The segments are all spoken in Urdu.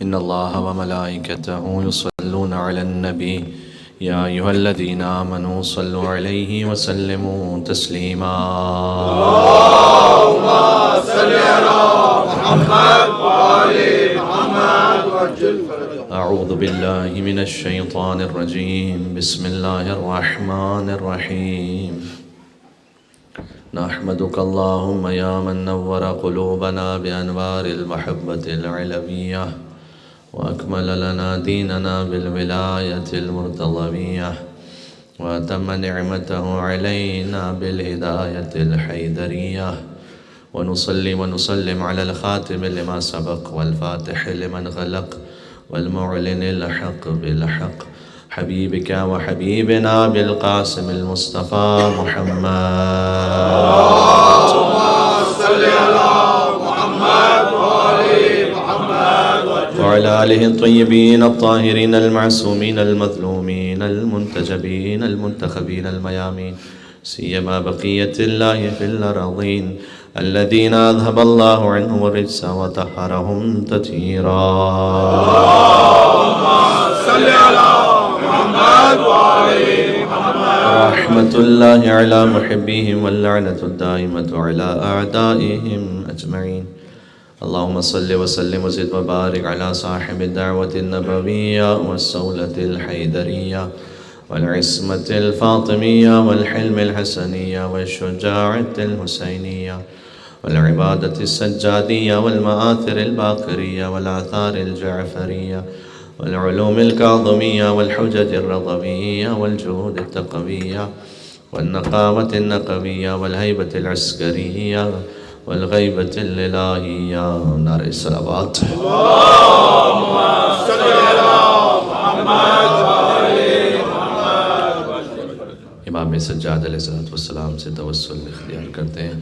إن الله وملائكته يصلون على النبي يا أيها الذين آمنوا صلوا عليه وسلموا تسليما اللهم صل على محمد وآل محمد وعجل فرجهم. أعوذ بالله من الشيطان الرجيم بسم الله الرحمن الرحيم نحمدك اللهم يا من نور قلوبنا بأنوار المحبة العلوية وأكمل لنا ديننا بالولاية المرتضوية وأتم نعمته علينا بالهداية الحيدرية ونصلي ونسلم على الخاتم لما سبق والفاتح لمن غلق والمعلن الحق بالحق حبيبك وحبيبنا بالقاسم المصطفى محمد اللهم صل على محمد وآل محمد وعلى آله الطيبين الطاهرين المعصومين المظلومين المنتجبين المنتخبين الميامين سيما بقية الله في الأراضين الذين أذهب الله عنهم الرجس وطهرهم تطهيرا. اللهم صل على محمد وآل محمد. رحمة الله على محبيهم واللعنة الدائمة على أعدائهم أجمعين. اللهم صل وسلم وزد وبارك على صاحب الدعوة النبوية والسولة الحيدرية والعصمة الفاطمية والحلم الحسنية والشجاعة الحسينية والعبادة السجادية والمآثر الباقرية والآثار الجعفرية والعلوم الكاظمية والحجج الرضوية والجهود التقوية والنقاوة النقوية والهيبة العسكرية والغيبة الإلهية. نار الصلوات. اللهم صل على محمد وآل محمد. امام سجاد علیہ السلام سے توسل اختیار کرتے ہیں.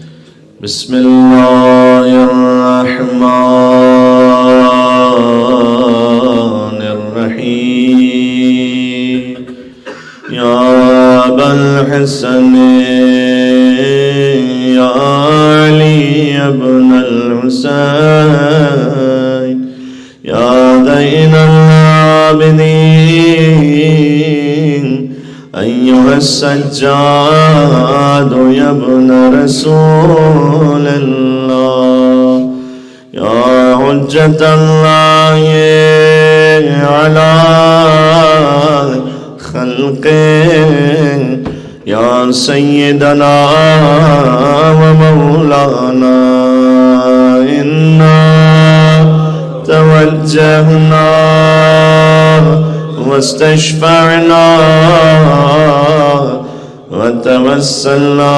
بسم اللہ الرحمن الرحیم یا ابا الحسن یا علی ابن الحسین یا زین العابدین أيها السجاد يا ابن رسول الله يا حجة الله على خلقه يا سيدنا ومولانا إنا توجهنا واستشفعنا وتوسلنا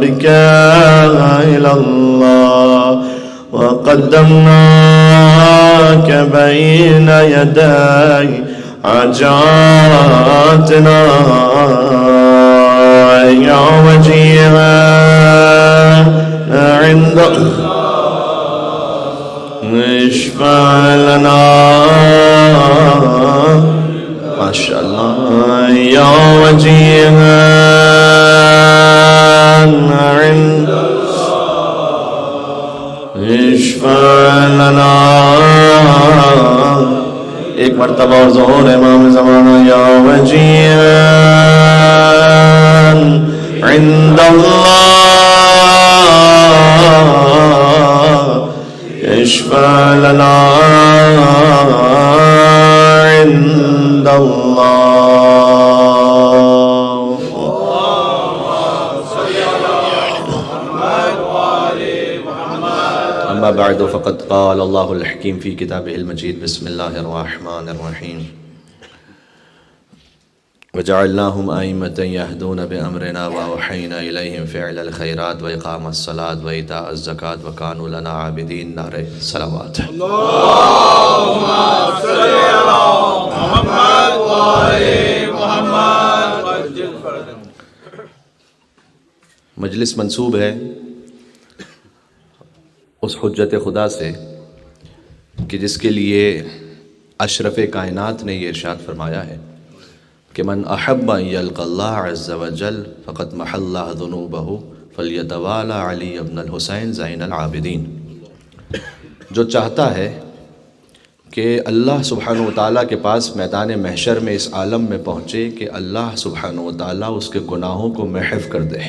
بك إلى الله وقدمناك بين يدي حاجاتنا يا وجيها عند اشفع لنا ما شاء الله يا وجيها عند اشفع لنا. ایک مرتبہ اور ظہور امام زمانہ یا وجيها عند الله اشفع لنا عند الله. أما بعد فقد قال الله الحكيم في كتابه المجيد بسم الله الرحمن الرحيم وجعلناهم أئمة يهدون بأمرنا وأوحينا إليهم فعل الخيرات وإقام الصلاة وإيتاء الزكاة وكانوا لنا عابدين. نار الصلوات. اللهم صل على محمد وآل محمد وعجل فرجهم. مجلس منسوب ہے اس حجت خدا سے کہ جس کے لیے اشرف کائنات نے یہ ارشاد فرمایا ہے کہ من احب ان یلقى اللہ عز وجل فقد محى اللہ ذنوبہ فلیتوالى علی ابن الحسین زین العابدین. جو چاہتا ہے کہ اللہ سبحانہ و تعالیٰ کے پاس میدان محشر میں اس عالم میں پہنچے کہ اللہ سبحانہ و تعالیٰ اس کے گناہوں کو محو کر دے.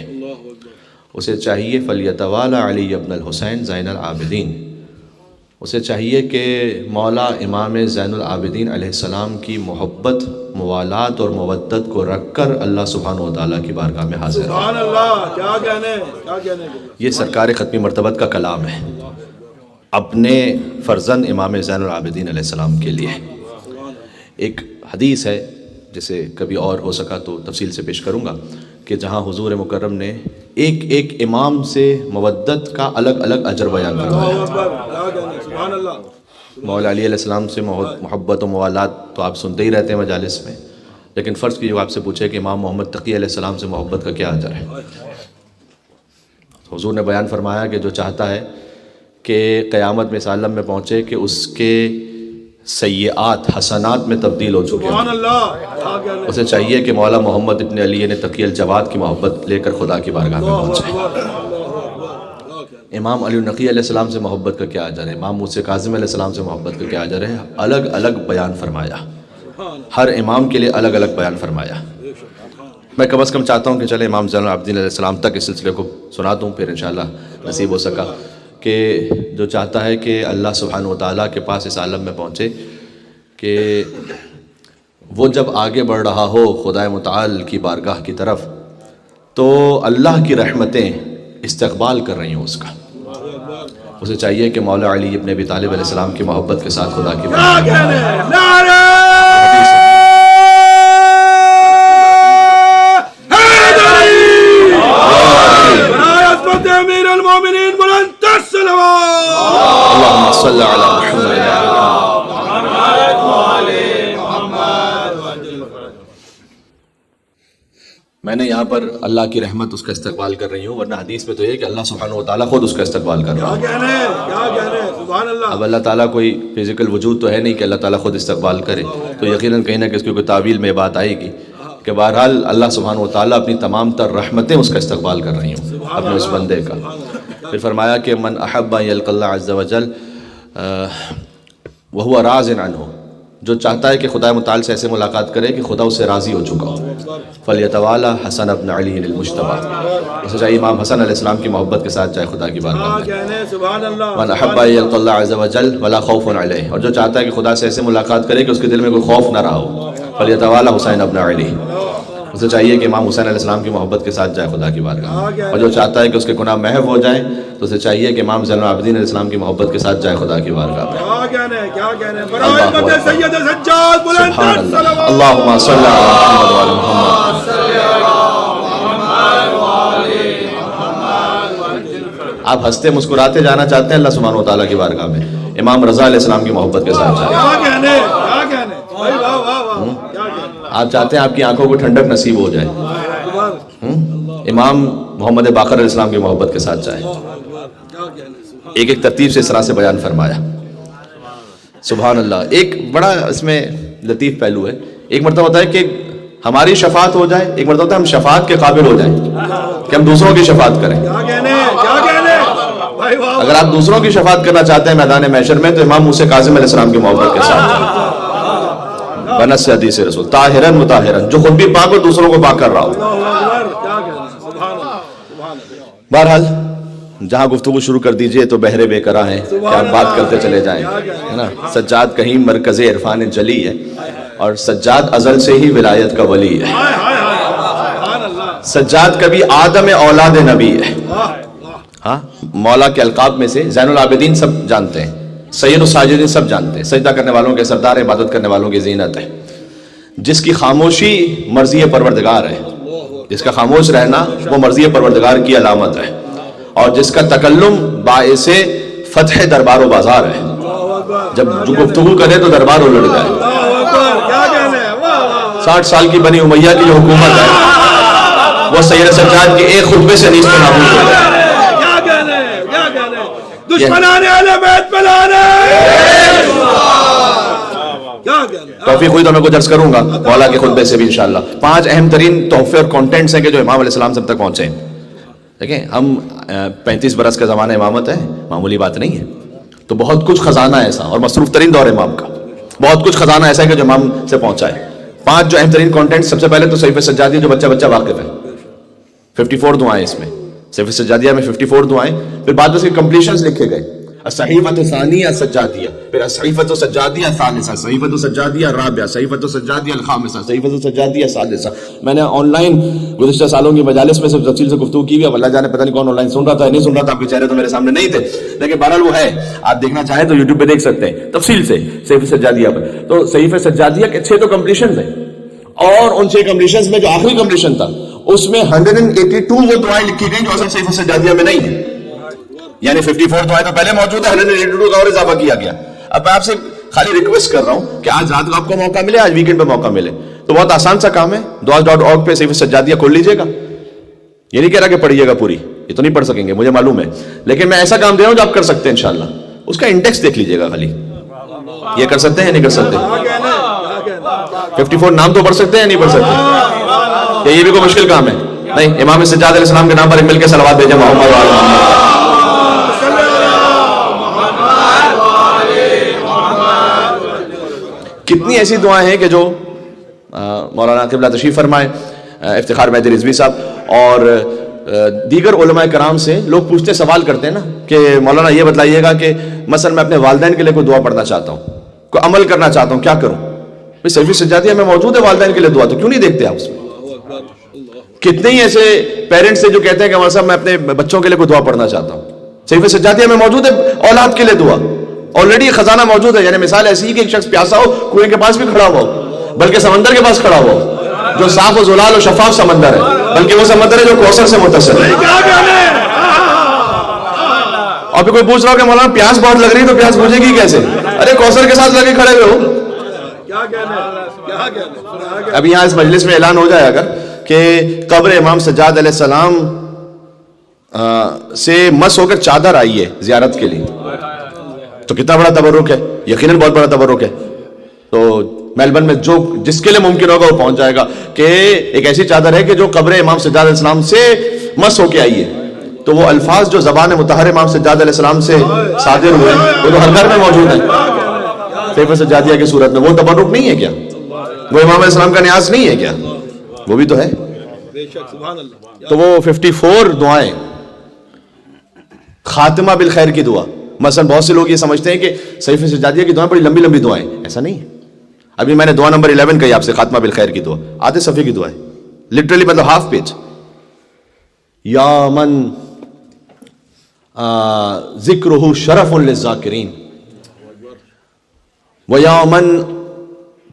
اسے چاہیے فلیتوالی علی ابن الحسین زین العابدین، اسے چاہیے کہ مولا امام زین العابدین علیہ السلام کی محبت، موالات اور مودت کو رکھ کر اللہ سبحانہ و تعالیٰ کی بارگاہ میں حاضر. سبحان اللہ، کیا کہنے، کیا کہنے. یہ سرکار ختمی مرتبت کا کلام ہے اپنے فرزند امام زین العابدین علیہ السلام کے لیے. ایک حدیث ہے جسے کبھی اور ہو سکا تو تفصیل سے پیش کروں گا کہ جہاں حضور مکرم نے ایک ایک امام سے مودت کا الگ الگ اجر بیان فرمایا. مولا علی علیہ السلام سے محبت و موالات تو آپ سنتے ہی رہتے ہیں مجالس میں، لیکن فرض کیجیے آپ سے پوچھے کہ امام محمد تقی علیہ السلام سے محبت کا کیا اجر ہے. حضور نے بیان فرمایا کہ جو چاہتا ہے کہ قیامت میں اس عالم میں پہنچے کہ اس کے سیئات حسنات میں تبدیل ہو چکے ہیں، اسے چاہیے کہ مولا محمد ابن علی نے تقی الجواد کی محبت لے کر خدا کی بارگاہ میں پہنچے. امام علی نقی علیہ السلام سے محبت کا کیا اجر ہے، امام موسیٰ کاظم علیہ السلام سے محبت کا کیا اجر ہے، الگ الگ بیان فرمایا، ہر امام کے لیے الگ الگ بیان فرمایا. میں کم از کم چاہتا ہوں کہ چلے امام زین العابدین علیہ السلام تک اس سلسلے کو سنا دوں، پھر انشاءاللہ نصیب ہو سکا کہ جو چاہتا ہے کہ اللہ سبحانہ و تعالیٰ کے پاس اس عالم میں پہنچے کہ وہ جب آگے بڑھ رہا ہو خدا متعال کی بارگاہ کی طرف تو اللہ کی رحمتیں استقبال کر رہی ہوں اس کا، اسے چاہیے کہ مولا علی ابن ابی طالب علیہ السلام کی محبت کے ساتھ خدا کی امیر المومنین بلند الصلوات اللہم صلی علی محمد. میں نے یہاں پر اللہ کی رحمت اس کا استقبال کر رہی ہوں، ورنہ حدیث میں تو یہ کہ اللہ سبحانہ و تعالیٰ خود اس کا استقبال کر رہا ہے. سبحان اللہ. اب اللہ تعالیٰ کوئی فزیکل وجود تو ہے نہیں کہ اللہ تعالیٰ خود استقبال کرے، تو یقیناً کہیں نہ کہ اس کی کوئی تعویل میں بات آئے گی کہ بہرحال اللہ سبحانہ و تعالیٰ اپنی تمام تر رحمتیں اس کا استقبال کر رہی ہوں اپنے اس بندے کا. پھر فرمایا کہ من احب ان یلقى اللہ عز وجل وهو راض عنہ، جو چاہتا ہے کہ خدا متعال سے ایسے ملاقات کرے کہ خدا اس سے راضی ہو چکا ہو. فلیتوالی حسن ابن علی المجتبی، اسے چاہیے امام حسن علیہ السلام کی محبت کے ساتھ جائے خدا کی بارگاہ میں. سبحان اللہ. من احب ان یلقى اللہ عز وجل ولا خوف علیہ، اور جو چاہتا ہے کہ خدا سے ایسے ملاقات کرے کہ اس کے دل میں کوئی خوف نہ رہا ہو. فلیتوالی حسین ابن علی، اسے چاہیے کہ امام حسین علیہ السلام کی محبت کے ساتھ جائے خدا کی بارگاہ میں. اور جو چاہتا ہے کہ اس کے گناہ محو ہو جائیں تو اسے چاہیے کہ امام زین العابدین علیہ السلام کی محبت کے ساتھ جائے خدا کی بارگاہ میں. سبحان اللہ. اللہم صلی علی محمد. آپ ہنستے مسکراتے جانا چاہتے ہیں اللہ سبحانہ و تعالیٰ کی بارگاہ میں، امام رضا علیہ السلام کی محبت کے ساتھ جائے. آپ چاہتے ہیں آپ کی آنکھوں کو ٹھنڈک نصیب ہو جائے، امام محمد باقر علیہ السلام کی محبت کے ساتھ جائے. ایک ایک ترتیب سے اس طرح سے بیان فرمایا. سبحان اللہ. ایک بڑا اس میں لطیف پہلو ہے، ایک مرتبہ ہوتا ہے کہ ہماری شفاعت ہو جائے، ایک مرتبہ ہوتا ہے ہم شفاعت کے قابل ہو جائیں کہ ہم دوسروں کی شفاعت کریں. اگر آپ دوسروں کی شفاعت کرنا چاہتے ہیں میدان محشر میں تو امام موسیٰ کاظم علیہ السلام کی محبت کے ساتھ بنص حدیث رسول طاہرن مطہرن، جو خود بھی پاک اور دوسروں کو پاک کر رہا ہو. بہرحال جہاں گفتگو شروع کر دیجئے تو بہرے بے قرار ہیں کہ آپ بات کرتے چلے جائیں، ہے نا. سجاد کہیں مرکز عرفان جلی ہے اور سجاد ازل سے ہی ولایت کا ولی ہے. سجاد کبھی آدم اولاد نبی ہے. ہاں، مولا کے القاب میں سے زین العابدین سب جانتے ہیں، سید الساجدین سب جانتے ہیں، سجدہ کرنے والوں کے سردار، عبادت کرنے والوں کی زینت ہے. جس کی خاموشی مرضی پروردگار ہے، جس کا خاموش رہنا وہ مرضی پروردگار کی علامت ہے، اور جس کا تکلم باعث فتح دربار و بازار ہے. جب جو گفتگو کرے تو دربار الٹ جائے. 60 سال کی بنی امیہ کی جو حکومت ہے وہ سید سجاد کے ایک خطبے سے نیست و نابود ہو جائے. توفیق ہوئی تو میں کچھ عرض کروں گا مولا کے خطبے سے بھی انشاءاللہ. 5 اہم ترین تحفے اور کانٹینٹس ہیں کہ جو امام علیہ السلام سب تک پہنچے ہیں. دیکھیں ہم 35 برس کا زمانہ امامت ہے، معمولی بات نہیں ہے، تو بہت کچھ خزانہ ایسا اور مصروف ترین دور امام کا. بہت کچھ خزانہ ایسا ہے کہ جو امام سے پہنچا ہے. 5 جو اہم ترین کانٹینٹ. سب سے پہلے تو صحیفہ سجادیہ جو بچہ واقف ہے, 54 دعائیں اس میں. صحیفہ سجادیہ میں 54 دعائیں. پھر بعد میں اس کے کمپلیشنز لکھے گئے. الصحیفۃ ثانیہ سجادیہ, پھر الصحیفۃ سجادیہ ثالثہ, صحیفۃ سجادیہ رابعہ, صحیفۃ سجادیہ الخامسہ, صحیفۃ سجادیہ سادسہ. میں نے آن لائن گزشتہ سالوں کی مجالس میں سے تفصیل سے گفتگو کی ہوئی. اب اللہ جانے پتہ نہیں کون آن لائن سن رہا تھا نہیں سن رہا تھا, آپ کے چہرے تو میرے سامنے نہیں تھے, لیکن بہرحال وہ ہے, آپ دیکھنا چاہیں تو یوٹیوب پہ دیکھ سکتے ہیں تفصیل سے صحیفہ سجادیہ پر. تو صحیفہ سجادیہ کے 6 تو کمپلیشنز ہیں, اور ان 6 کمپلیشنز میں جو آخری کمپلیشن تھا اس میں 182 وہ دعائیں لکھی گئی جو اصل صحیفہ سجادیہ میں نہیں ہے. یعنی 54 دعائیں تو پہلے موجود ہے, 182 کا اور اضافہ کیا گیا. اب میں آپ سے خالی ریکویسٹ کر رہا ہوں کہ آج رات کو آپ کو موقع ملے, آج ویکنڈ پہ موقع ملے, تو بہت آسان سا کام ہے. دعا.org پہ صحیفہ سجادیہ کھول لیجئے گا. یہ نہیں کہہ رہا کہ پڑھیے گا پوری, یہ تو نہیں پڑھ سکیں گے مجھے معلوم ہے, لیکن میں ایسا کام دے رہا ہوں جو آپ کر سکتے ہیں انشاءاللہ. اس کا انڈیکس دیکھ لیجئے گا خالی, یہ کر سکتے ہیں نہیں کر سکتے. 54 نام تو پڑھ سکتے ہیں نہیں پڑھ سکتے, یہ بھی کوئی مشکل کام ہے نہیں. امام سجاد علیہ السلام کے نام پر مل کے صلوات بھیجیں محمد و آل محمد. کتنی ایسی دعائیں ہیں کہ جو مولانا قبلہ تشریف فرمائے, افتخار مہدی رضوی صاحب اور دیگر علماء کرام سے لوگ پوچھتے سوال کرتے ہیں نا کہ مولانا یہ بتلائیے گا کہ مثلا میں اپنے والدین کے لیے کوئی دعا پڑھنا چاہتا ہوں, کوئی عمل کرنا چاہتا ہوں, کیا کروں؟ صحیفہ سجادیہ میں موجود ہے والدین کے لیے دعا, تو کیوں نہیں دیکھتے آپ اس میں؟ کتنے ہی ایسے پیرنٹس ہیں جو کہتے ہیں کہ مولانا صاحب میں اپنے بچوں کے لیے کوئی دعا پڑھنا چاہتا ہوں. صحیفہ سجادیہ میں موجود ہے اولاد کے لیے دعا, آلریڈی خزانہ موجود ہے. یعنی مثال ایسی ہے کہ ایک شخص پیاسا ہو, کنویں کے پاس بھی کھڑا ہوا ہو, بلکہ سمندر کے پاس کھڑا ہوا ہو جو صاف و زلال و شفاف سمندر ہے, بلکہ وہ سمندر ہے جو کوثر سے متصل ہے. اور پھر کوئی پوچھ رہا ہو کہ مولانا پیاس بہت لگ رہی ہے تو پیاس بجھے گی کیسے؟ ارے کوثر کے ساتھ لگے کھڑے ہوئے ہو. اب یہاں اس مجلس میں اعلان ہو جائے اگر کہ قبر امام سجاد علیہ السلام سے مس ہو کر چادر آئی ہے زیارت کے لیے, تو کتنا بڑا تبرک ہے, یقیناً بہت بڑا تبرک ہے. تو میلبرن میں جو جس کے لیے ممکن ہوگا وہ پہنچ جائے گا کہ ایک ایسی چادر ہے کہ جو قبر امام سجاد علیہ السلام سے مس ہو کے آئی ہے. تو وہ الفاظ جو زبان مطہر امام سجاد علیہ السلام سے صادر ہوئے وہ تو ہر گھر میں موجود ہیں صحیفہ سجادیہ کی صورت میں. وہ تبرک نہیں ہے کیا؟ وہ امام علیہ السلام کا نیاز نہیں ہے کیا؟ وہ بھی تو ہے. تو وہ 54 دعائیں, خاتمہ بالخیر کی دعا. مثلا بہت سے لوگ یہ سمجھتے ہیں کہ صحیفہ سجادیہ کی دعائیں بڑی لمبی لمبی دعائیں, ایسا نہیں ہے. ابھی میں نے دعا نمبر 11 کہی آپ سے, خاتمہ بالخیر کی دعا, آدھے صفحے کی دعا ہے, لٹرلی مطلب ہاف پیج. یا من ذکرہ شرف للذاکرین ویا من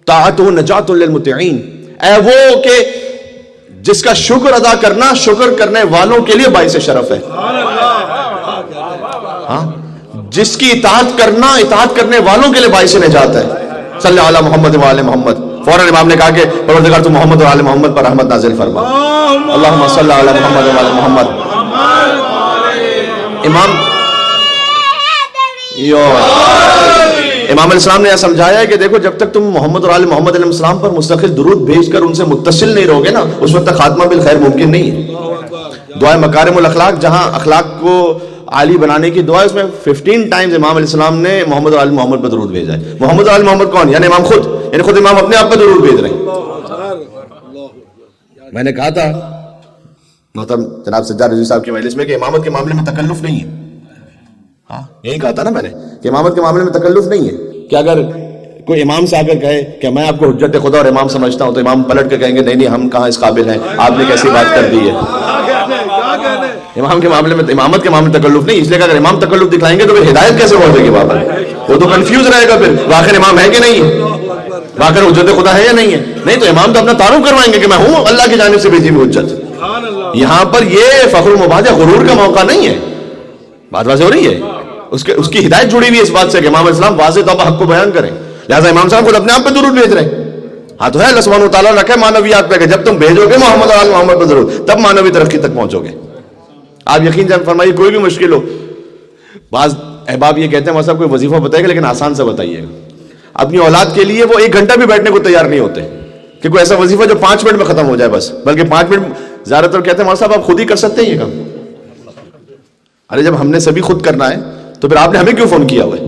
طاعتہ نجات للمطیعین. اے وہ کہ جس کا شکر ادا کرنا شکر کرنے والوں کے لیے باعث شرف ہے, ہاں جس کی اطاعت کرنا اطاعت کرنے والوں کے لیے باعث نجات ہے. صلی علی محمد و آل محمد. فوراً امام نے کہا کہ پروردگار تو محمد و آل محمد پر رحمت نازل فرما. اللہم صلی علی محمد و آل محمد. امام علیہ السلام نے یہ سمجھایا ہے کہ دیکھو جب تک تم محمد اور آل محمد علیہ السلام پر مستقل درود بھیج کر ان سے متصل نہیں رہو گے نا, اس وقت تک خاتمہ بالخیر ممکن نہیں ہے. دعائے مکارم الاخلاق جہاں اخلاق کو عالی بنانے کی دعا ہے, اس میں 15 ٹائمز امام علیہ السلام نے محمد اور آل محمد پر درود بھیجا ہے. محمد اور آل محمد کون؟ یعنی امام خود, یعنی خود امام اپنے آپ پر درود بھیج رہے ہیں. میں نے کہا تھا محترم جناب سجاد رضوی صاحب کی مجلس میں کہ امامت کے معاملے میں تکلف نہیں ہے. ہاں یہی کہا تھا نا میں نے کہ امامت کے معاملے میں تکلف نہیں ہے کہ اگر کوئی امام سے آ کر کہے کہ میں آپ کو حجت خدا اور امام سمجھتا ہوں تو امام پلٹ کے کہیں گے نہیں نہیں ہم کہاں اس قابل ہیں, آپ نے کیسی بات کر دی ہے. امام کے معاملے میں امامت کے معاملے میں تکلف نہیں, اس لیے کہ اگر امام تکلف دکھائیں گے تو پھر ہدایت کیسے پہنچے گی بابا؟ وہ تو کنفیوز رہے گا پھر, آخر امام ہے کہ نہیں ہے, آخر حجت خدا ہے یا نہیں ہے. نہیں تو امام تو اپنا تعارف کروائیں گے کہ میں ہوں اللہ کی جانب سے بھیجی ہوئی حجت. یہاں پر یہ فخر و مباحثہ غرور کا موقع نہیں ہے. بات واضح ہو رہی ہے, اس کی ہدایت جڑی ہوئی ہے اس بات سے کہ امام اسلام واضح طور پر حق کو بیان کریں. لہٰذا امام صاحب خود اپنے آپ پہ درود بھیج رہے ہیں. ہاں تو ہے اللہ سبحانہ و تعالیٰ رکھے معنویات پہ کہ جب تم بھیجو گے محمد اور آل محمد پہ ضرور تب معنوی ترقی تک پہنچو گے. آپ یقین جان فرمائیے کوئی بھی مشکل ہو, بعض احباب یہ کہتے ہیں مطلب کوئی وظیفہ بتائے گا لیکن آسان سے بتائیے گا. اپنی اولاد کے لیے وہ 1 گھنٹہ بھی بیٹھنے کو تیار نہیں ہوتے کہ کوئی ایسا وظیفہ جو 5 منٹ میں ختم ہو جائے بس, بلکہ 5 منٹ زیادہ تر کہتے ہیں مولوی صاحب آپ خود ہی کر سکتے ہیں یہ کام. ارے جب ہم نے سبھی خود کرنا ہے تو پھر آپ نے ہمیں کیوں فون کیا ہوا ہے؟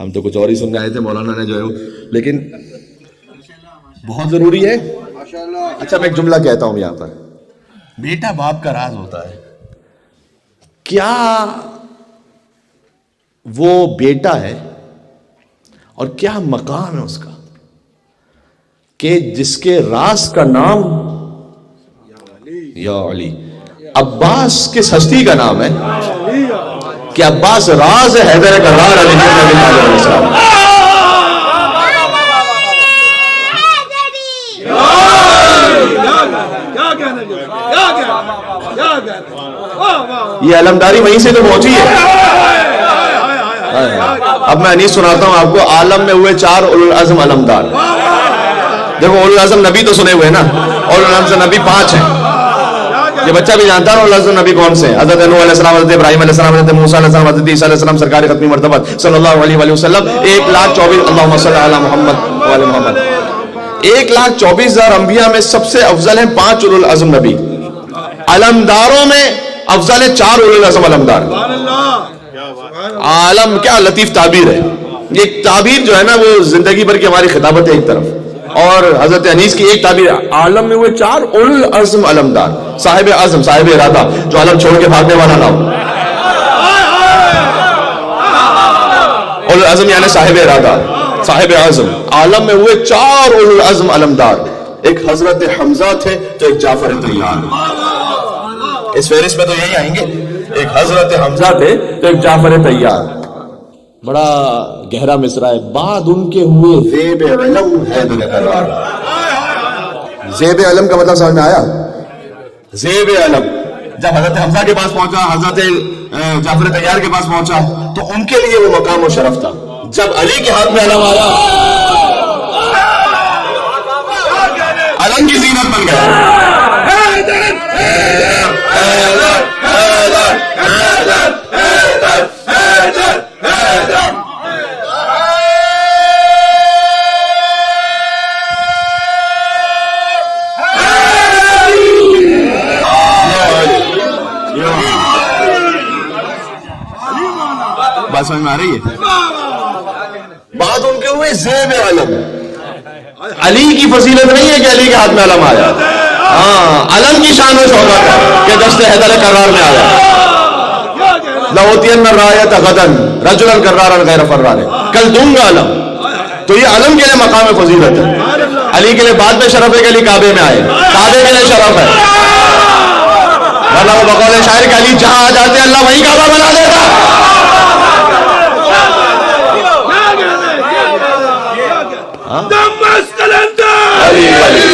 ہم تو کچھ اور ہی سننے آئے تھے، مولانا نے جو ہے لیکن بہت ضروری ہے. اچھا میں ایک جملہ کہتا ہوں یہاں پر، بیٹا باپ کا راز ہوتا ہے. کیا وہ بیٹا ہے اور کیا مقام ہے اس کا کہ جس کے راز کا نام یا علی، عباس کس ہستی کا نام ہے کہ عباس راز ہے حیدر کرار علیہ السلام. یہ علمداری وہیں سے تو پہنچی ہے. اب میں انیس سناتا ہوں آپ کو. عالم میں ہوئے 4 اولو العزم علمدار. دیکھو اولو العزم نبی تو سنے ہوئے نا، اولو العزم نبی 5 ہیں. یہ بچہ بھی جانتا ہے اولو العزم نبی کون سے؟ حضرت نوح علیہ السلام، حضرت ابراہیم علیہ السلام، حضرت موسیٰ علیہ السلام، حضرت عیسیٰ علیہ السلام، سرکار ختمی مرتبہ صلی اللہ علیہ وآلہ وسلم. 1,24,000 اللہم صلی علی محمد وعلی محمد. 1,24,000 انبیاء میں سب سے افضل ہیں 5 اولو العزم نبی. علمداروں میں افضل ہے 4 اولو العزم علمدار. عالم کیا لطیف تعبیر ہے. یہ تعبیر جو ہے نا وہ زندگی بھر کی ہماری خطابت ہے ایک طرف، اور حضرت انیس کی ایک تعبیر. عالم میں ہوئے 4 اولو العزم علمدار. صاحب عزم، صاحب ارادہ، جو عالم چھوڑ کے بھاگنے والا نہ ہو. اولو العزم یعنی صاحب ارادہ، صاحب عزم. عالم میں ہوئے 4 اولو العزم علمدار. ایک حضرت حمزہ تھے تو ایک جعفر طیار. اس فہرست میں تو یہی آئیں گے. ایک حضرت حمزہ تھے تو ایک جعفر طیار. بڑا گہرا مصرع ہے. بعد ان کے ہوئے زیب علم حیدر کرار. زیب علم کا مطلب سمجھ میں آیا؟ زیب علم جب حضرت حمزہ کے پاس پہنچا، حضرت جعفر طیار کے پاس پہنچا تو ان کے لیے وہ مقام و شرف تھا. جب علی کے ہاتھ میں علم آیا، علم کی زینت بن گیا. بات سمجھ میں آ رہی ہے؟ بات ان کے ہوئے زیب علم. علی کی فضیلت نہیں ہے کہ علی کے ہاتھ میں علم آیا. ہاں، علم کی شان و شوکت ہے کہ دست حیدر کرار میں آیا. لَأُوتِيَنَّ الرَّایَةَ غَدًا رَجُلًا كَرَّارًا غَیْرَ فَرَّارٍ. کل دوں گا علم. تو یہ علم کے لیے مقام فضیلت ہے. علی کے لیے بعد میں شرف ہے کہ علی کعبے میں آئے. کعبے کے لیے شرف ہے، ورنہ وہ بقول شاعر کہ علی جہاں آ جاتے اللہ وہیں کعبہ بنا دیتا. علی علی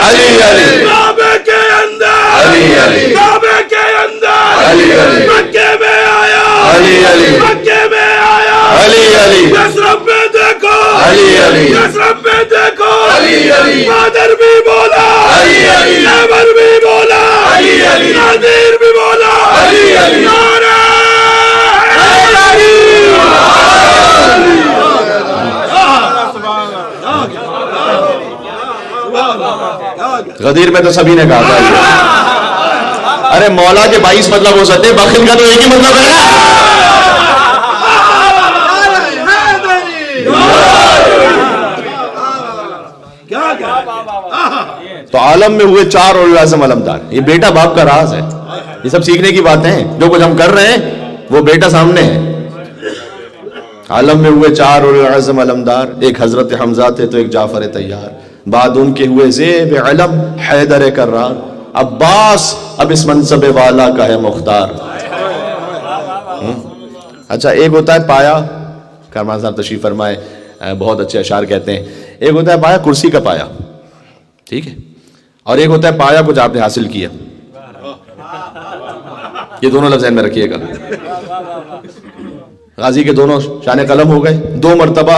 علی علی کعبے کے اندر، علی علی کعبے کے اندر، علی علی مکے میں آیا، علی علی مکے میں آیا، علی علی یثرب میں دیکھو، علی علی یثرب میں دیکھو، علی علی قادر بھی بولا، علی علی خیبر بھی بولا، علی علی نادر بھی بولا، علی علی نعرہ حیدری. غدیر میں تو سبھی نے کہا تھا. ارے مولا کے 22 مطلب ہو سکتے، بخیل کا تو ایک ہی مطلب ہے. تو عالم میں ہوئے 4 اولو العزم علمدار. یہ بیٹا باپ کا راز ہے. یہ سب سیکھنے کی باتیں ہیں. جو کچھ ہم کر رہے ہیں وہ بیٹا سامنے ہے. عالم میں ہوئے 4 اولو العزم علمدار. ایک حضرت حمزہ تھے تو ایک جعفر طیار. بعد ان کے ہوئے زیب علم حیدر کرار. عباس اب اس منصب والا کا ہے مختار. اچھا، ایک ہوتا ہے پایا. کارمان صاحب تشریف فرمائے، بہت اچھے اشعار کہتے ہیں. ایک ہوتا ہے پایا، کرسی کا پایا، ٹھیک ہے، اور ایک ہوتا ہے پایا کچھ آپ نے حاصل کیا. یہ دونوں لفظ ذہن میں رکھیے گا. غازی کے دونوں شان قلم ہو گئے. 2 مرتبہ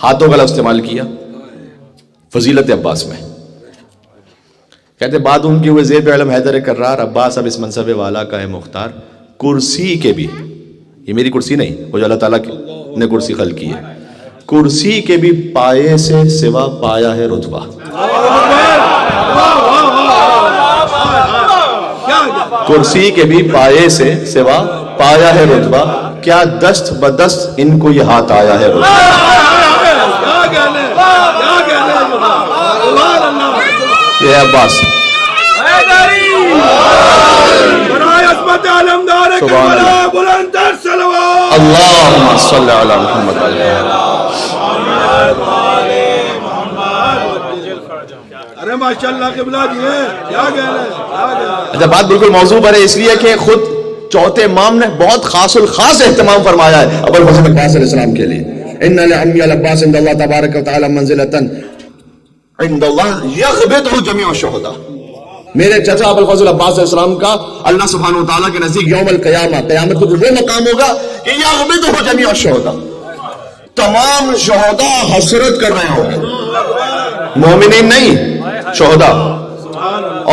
ہاتھوں کا لفظ استعمال کیا فضیلت عباس میں. کہتے بعد ان کی ہوئے زیب علم حیدر کرار. عباس اب اس منصب والا کا ہے مختار. کرسی کے بھی، یہ میری کرسی نہیں، وہ جو اللہ تعالیٰ نے کرسی خلق کی ہے، کرسی کے بھی پائے سے سوا پایا ہے رتبہ. کرسی کے بھی پائے سے سوا پایا ہے رتبہ. کیا دست بدست ان کو یہ ہاتھ آیا ہے. کیا کہنے سبحان اللہ. یہ عباس برائے عظمت علمدار کربلا بلند تر صلوات. اللہم صلی علی محمد علیہ. ارے ماشاءاللہ قبلہ جی ہے. کیا کہنے. اچھا بات بالکل موضوع پر ہے، اس لیے کہ خود چوتھے امام نے بہت خاص الخاص اہتمام فرمایا ہے ابو الفضل عباس علیہ السلام کے لیے. ان لعمی العباس عند اللہ تبارک و تعالی منزلۃ عند اللہ یغبطہ جمیع الشہداء. میرے چچا ابو الفضل عباس علیہ السلام کا اللہ سبحانہ و تعالیٰ کے نزدیک یوم القیامہ قیامت کو وہ مقام ہوگا کہ یغبطہ جمیع الشہداء، تمام شہداء حسرت کر رہے ہوں گے، مومنین نہیں، شہداء.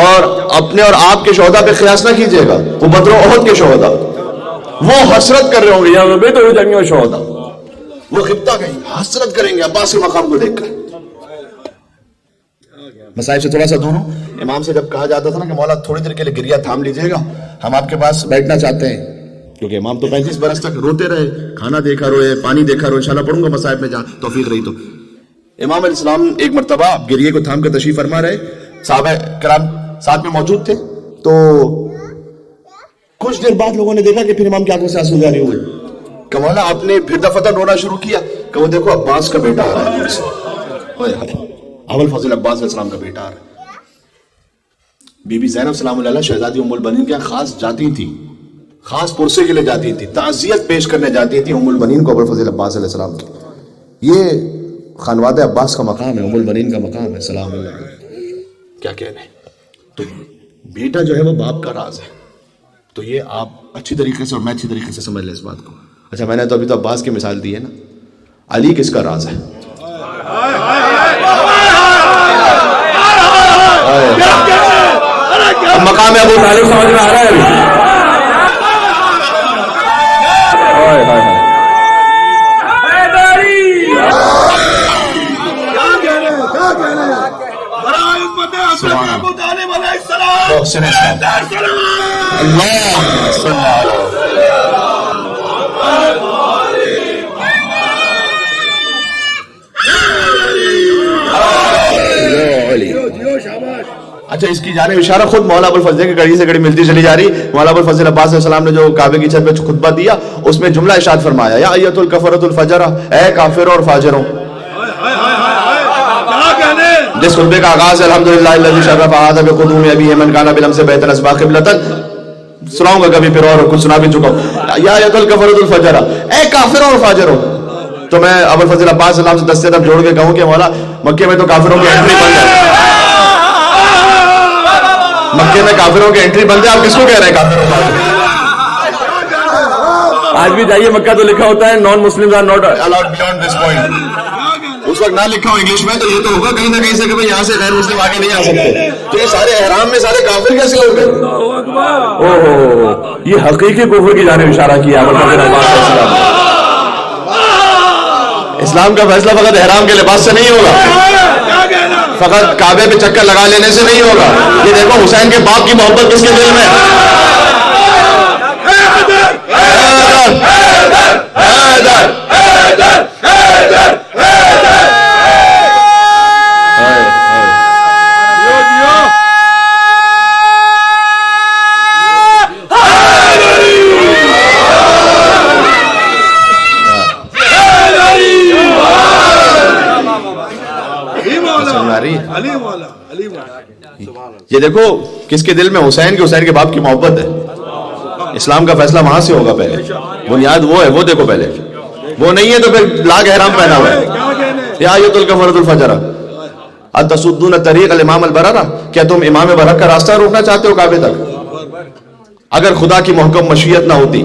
اور اپنے اور آپ کے شہداء پہ قیاس نہ کیجئے گا، وہ بدر و احد کے شہداء وہ حسرت کر رہے ہوں گے، یغبطہ جمیع الشہداء، وہ غبطہ کہیں حسرت کریں گے عباس کے مقام کو دیکھ کر. مصائب سے تھوڑا سا دور ہوں. امام سے جب کہا جاتا تھا نا کہ مولا تھوڑی دیر کے لیے گریہ تھام لیجئے گا، ہم آپ کے پاس بیٹھنا چاہتے ہیں، کیونکہ امام تو 35 برس تک روتے رہے، کھانا دیکھا روئے، پانی دیکھا روئے. انشاءاللہ پڑھوں گا مصائب میں جہاں توفیق رہی تو. امام علیہ السلام ایک مرتبہ گریے کو تھام کر تشریف فرما رہے، صحابہ کرام ساتھ میں موجود تھے. تو کچھ دیر بعد لوگوں نے دیکھا کہ پھر امام کی آنکھوں سے آنسو جاری ہوئے. کہ مولا آپ نے پھر دفتر رونا شروع کیا کہ وہ دیکھو عباس کا بیٹا آ رہا ہے، ابو الفضل عباس علیہ السلام کا بیٹا آ رہا ہے. بی بی زینب سلام اللہ علیہ شہزادی ام البنین کے خاص جاتی تھی، خاص پرسے کے لیے جاتی تھی، تعزیت پیش کرنے جاتی تھی ام البنین کو ابو الفضل عباس علیہ السلام کی. یہ خانوادہ عباس کا مقام ہے، ام البنین کا مقام ہے سلام اللہ علیہ. کیا کہہ رہے ہیں؟ تو بیٹا جو ہے وہ باپ کا راز ہے. تو یہ آپ اچھی طریقے سے اور میں اچھی طریقے سے سمجھ لیں اس بات کو. اچھا میں نے تو ابھی تو عباس کی مثال دی ہے نا، علی کس کا راز ہے؟ مقام ابو طالب سمجھ میں آ رہا ہے اچھا اس کی جانب اشارہ خود مولا ابو الفضل کی گھڑی سے گھڑی ملتی چلی جا رہی. مولا ابو الفضل عباس علیہ السلام نے جو کعبے کی چھت پہ خطبہ دیا اس میں جملہ ارشاد فرمایا، یا ایۃ الکفرۃ الفجرہ، اے کافروں اور فاجروں. جس خطبے کا آغاز الحمدللہ الذی شرف هذا بقدوم ابی من کان بالامس بیت الاسباق قبلۃ، سناؤں گا کبھی پھر اور کچھ سنا بھی چکا ہوں. یا ایۃ الکفرۃ الفجرہ، اے کافروں اور فاجروں. تو میں ابو الفضل عباس علیہ السلام سے دستے تب جوڑ کے کہوں کہ مولا مکے میں تو کافروں کی انٹری بند ہے، مکے میں کافروں کی انٹری بند ہے، آپ کس کو کہہ رہے ہیں کافروں؟ آج بھی جائیے مکہ تو لکھا ہوتا ہے non Muslims are not allowed beyond this point. اس وقت نہ لکھا ہو انگلش میں تو یہ تو ہوگا کہیں نہ کہیں سے کہ یہاں سے غیر مسلم آگے نہیں آ سکتے. تو یہ سارے احرام میں سارے کافر کیسے ہو گئے؟ اوہ یہ حقیقی کفر کی جانب اشارہ کیا اسلام کا فیصلہ فقط احرام کے لباس سے نہیں ہوگا، فقط کعبے پہ چکر لگا لینے سے نہیں ہوگا. یہ دیکھو حسین کے باپ کی محبت کس کے دل میں یہ دیکھو کس کے دل میں حسین کے باپ کی محبت ہے. اسلام کا فیصلہ وہاں سے ہوگا. پہلے بنیاد وہ ہے، وہ دیکھو پہلے. وہ نہیں ہے تو پھر لاگ احرام پہنا ہوا ہے. یا ایۃ الکفرۃ الفجرہ اتصدون طریق الامام البررہ، کیا تم امام برحق کا راستہ روکنا چاہتے ہو کعبے تک؟ اگر خدا کی محکم مشیت نہ ہوتی،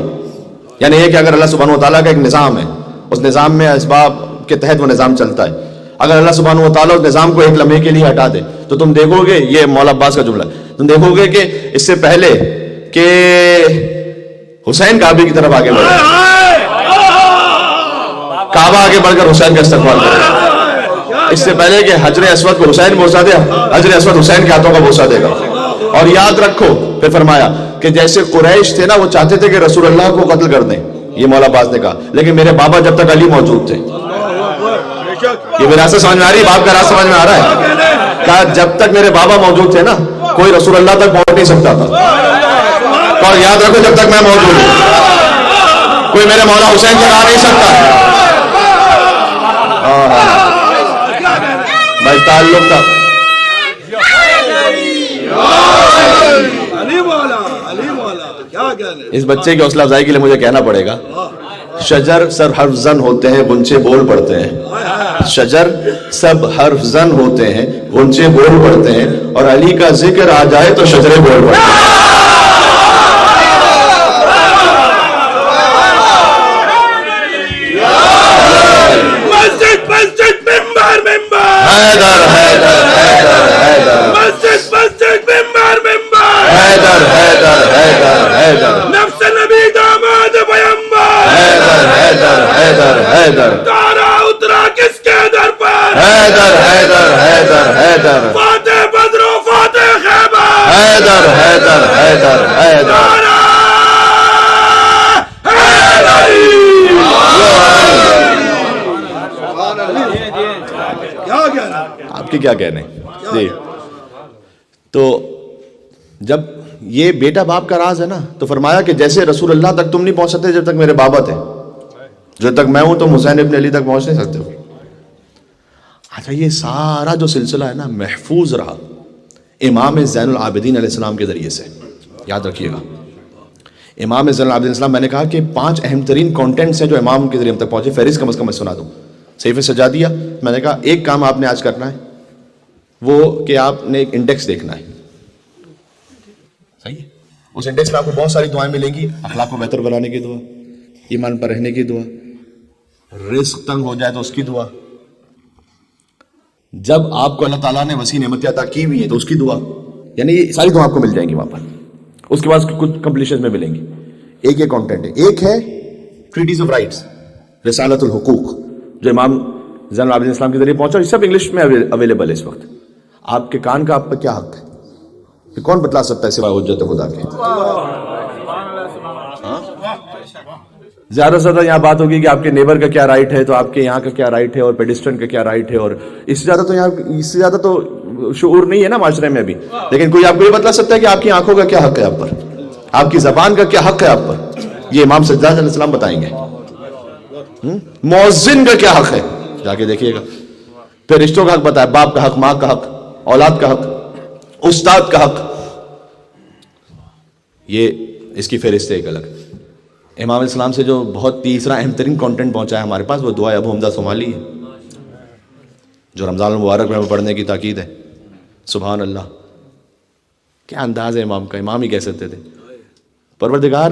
یعنی یہ کہ اگر اللہ سبحانہ و تعالیٰ کا ایک نظام ہے، اس نظام میں اسباب کے تحت وہ نظام چلتا ہے، اگر اللہ سبحانہ و تعالیٰ اس نظام کو ایک لمحے کے لیے ہٹا دے تو تم دیکھو گے، یہ مولا عباس کا جملہ، تم دیکھو گے کہ اس سے پہلے کہ حسین کعبے کی طرف آگے بڑھے، کعبہ آگے بڑھ کر حسین کا استقبال کرے، اس سے پہلے کہ حجر اسود کو حسین بوسہ دے، حجر اسود حسین کے ہاتھوں کا بوسہ دے گا. اور یاد رکھو پھر فرمایا کہ جیسے قریش تھے نا، وہ چاہتے تھے کہ رسول اللہ کو قتل کر دیں، یہ مولا عباس نے کہا. لیکن میرے بابا جب تک علی موجود تھے. یہ وراثت سمجھ میں آ رہی ہے؟ باپ کا راز سمجھ میں آ رہا ہے؟ کہا جب تک میرے بابا موجود تھے نا کوئی رسول اللہ تک پہنچ نہیں سکتا تھا. اور یاد رکھو جب تک میں موجود ہوں کوئی میرے مولا حسین تک آ نہیں سکتا. بھائی تعلق تھا. اس بچے کی حوصلہ افزائی کے لیے مجھے کہنا پڑے گا. شجر سب حرف زن ہوتے ہیں غنچے بول پڑتے ہیں. شجر سب حرف زن ہوتے ہیں غنچے بول پڑتے ہیں, اور علی کا ذکر آ جائے تو شجرے بول پڑتے ہیں. حیدر حیدر حیدر حیدر مسجد مسجد ممبر ممبر حیدر حیدر حیدر حیدر نفس نبی داماد پیمبر حیدر حیدر حیدر حیدر تارا اترا کس کے در پر حیدر حیدر حیدر حیدر فاتح بدر و فاتح خیبر حیدر حیدر حیدر حیدر تارا حیدری. کیا کہنا آپ کے کیا کہنے جی. تو جب یہ بیٹا باپ کا راز ہے نا تو فرمایا کہ جیسے رسول اللہ تک تم نہیں پہنچ سکتے جب تک میرے بابا تھے, جب تک میں ہوں تم حسین ابن علی تک پہنچ نہیں سکتے ہو. اچھا یہ سارا جو سلسلہ ہے نا محفوظ رہا امام زین العابدین علیہ السلام کے ذریعے سے. یاد رکھیے گا امام زین العابدین السلام, میں نے کہا کہ 5 اہم ترین کانٹینٹس ہیں جو امام کے ذریعے ہم تک پہنچے. فہرست کم از کم میں سنا دوں. صحیفے سجا دیا. میں نے کہا ایک کام آپ نے آج کرنا ہے وہ کہ آپ نے ایک انڈیکس دیکھنا ہے. صحیح ہے. اس انڈیکس میں آپ کو بہت ساری دعائیں ملیں گی. اخلاق کو بہتر بنانے کی دعا, ایمان پر رہنے کی دعا, رزق تنگ ہو جائے تو اس کی دعا, جب آپ کو اللہ تعالیٰ نے وسیع نعمت عطا کی ہوئی ہے تو اس کی دعا. یعنی یہ ساری دعا آپ کو مل جائیں گی وہاں پر. اس کے بعد کچھ کمپلیشن میں ملیں گی. ایک کانٹینٹ ہے. ایک ہے ٹریٹیز آف رائٹس, رسالت الحقوق, جو امام زین العابدین اسلام کے ذریعے پہنچا. یہ سب انگلش میں اویلیبل ہے اس وقت. آپ کے کان کا آپ پر کیا حق ہے یہ کون بتلا سکتا ہے سوائے حجت خدا کے؟ زیادہ سے زیادہ یہاں بات ہوگی کہ آپ کے نیبر کا کیا رائٹ ہے, تو آپ کے یہاں کا کیا رائٹ ہے, اور پیڈسٹرن کا کیا رائٹ ہے, اور اس سے زیادہ تو یہاں اس سے زیادہ تو شعور نہیں ہے نا معاشرے میں ابھی. لیکن کوئی آپ کو یہ بتلا سکتا ہے کہ آپ کی آنکھوں کا کیا حق ہے آپ پر, آپ کی زبان کا کیا حق ہے آپ پر؟ یہ امام سجاد علیہ السلام بتائیں گے. مؤذن کا کیا حق ہے جا کے دیکھیے گا. پھر رشتوں کا حق بتایا, باپ کا حق, ماں کا حق, اولاد کا حق, استاد کا حق. یہ اس کی فہرست ہے ایک الگ. امام اسلام سے جو بہت تیسرا اہم ترین کانٹینٹ پہنچا ہے ہمارے پاس وہ دعا ابو حمزہ صومالی ہے, جو رمضان المبارک میں پڑھنے کی تاکید ہے. سبحان اللہ, کیا انداز ہے امام کا. امام ہی کہہ سکتے تھے پروردگار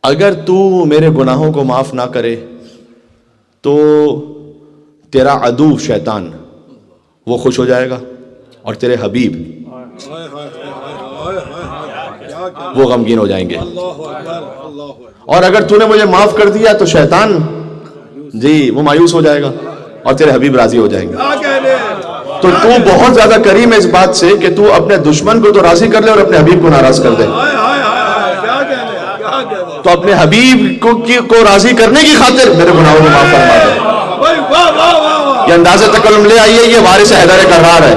اگر تو میرے گناہوں کو معاف نہ کرے تو تیرا عدو شیطان وہ خوش ہو جائے گا, اور تیرے حبیب وہ غمگین ہو جائیں گے. اور اگر تو نے مجھے معاف کر دیا تو شیطان جی وہ مایوس ہو جائے گا, اور تیرے حبیب راضی ہو جائیں گے. تو بہت زیادہ کریم ہے اس بات سے کہ تو اپنے دشمن کو تو راضی کر لے اور اپنے حبیب کو ناراض کر دے. تو اپنے حبیب کو راضی کرنے کی خاطر میرے گناہوں کو معاف فرما دے. یہ انداز تکلم لے آئیے, یہ وارث حیدر کرار ہے,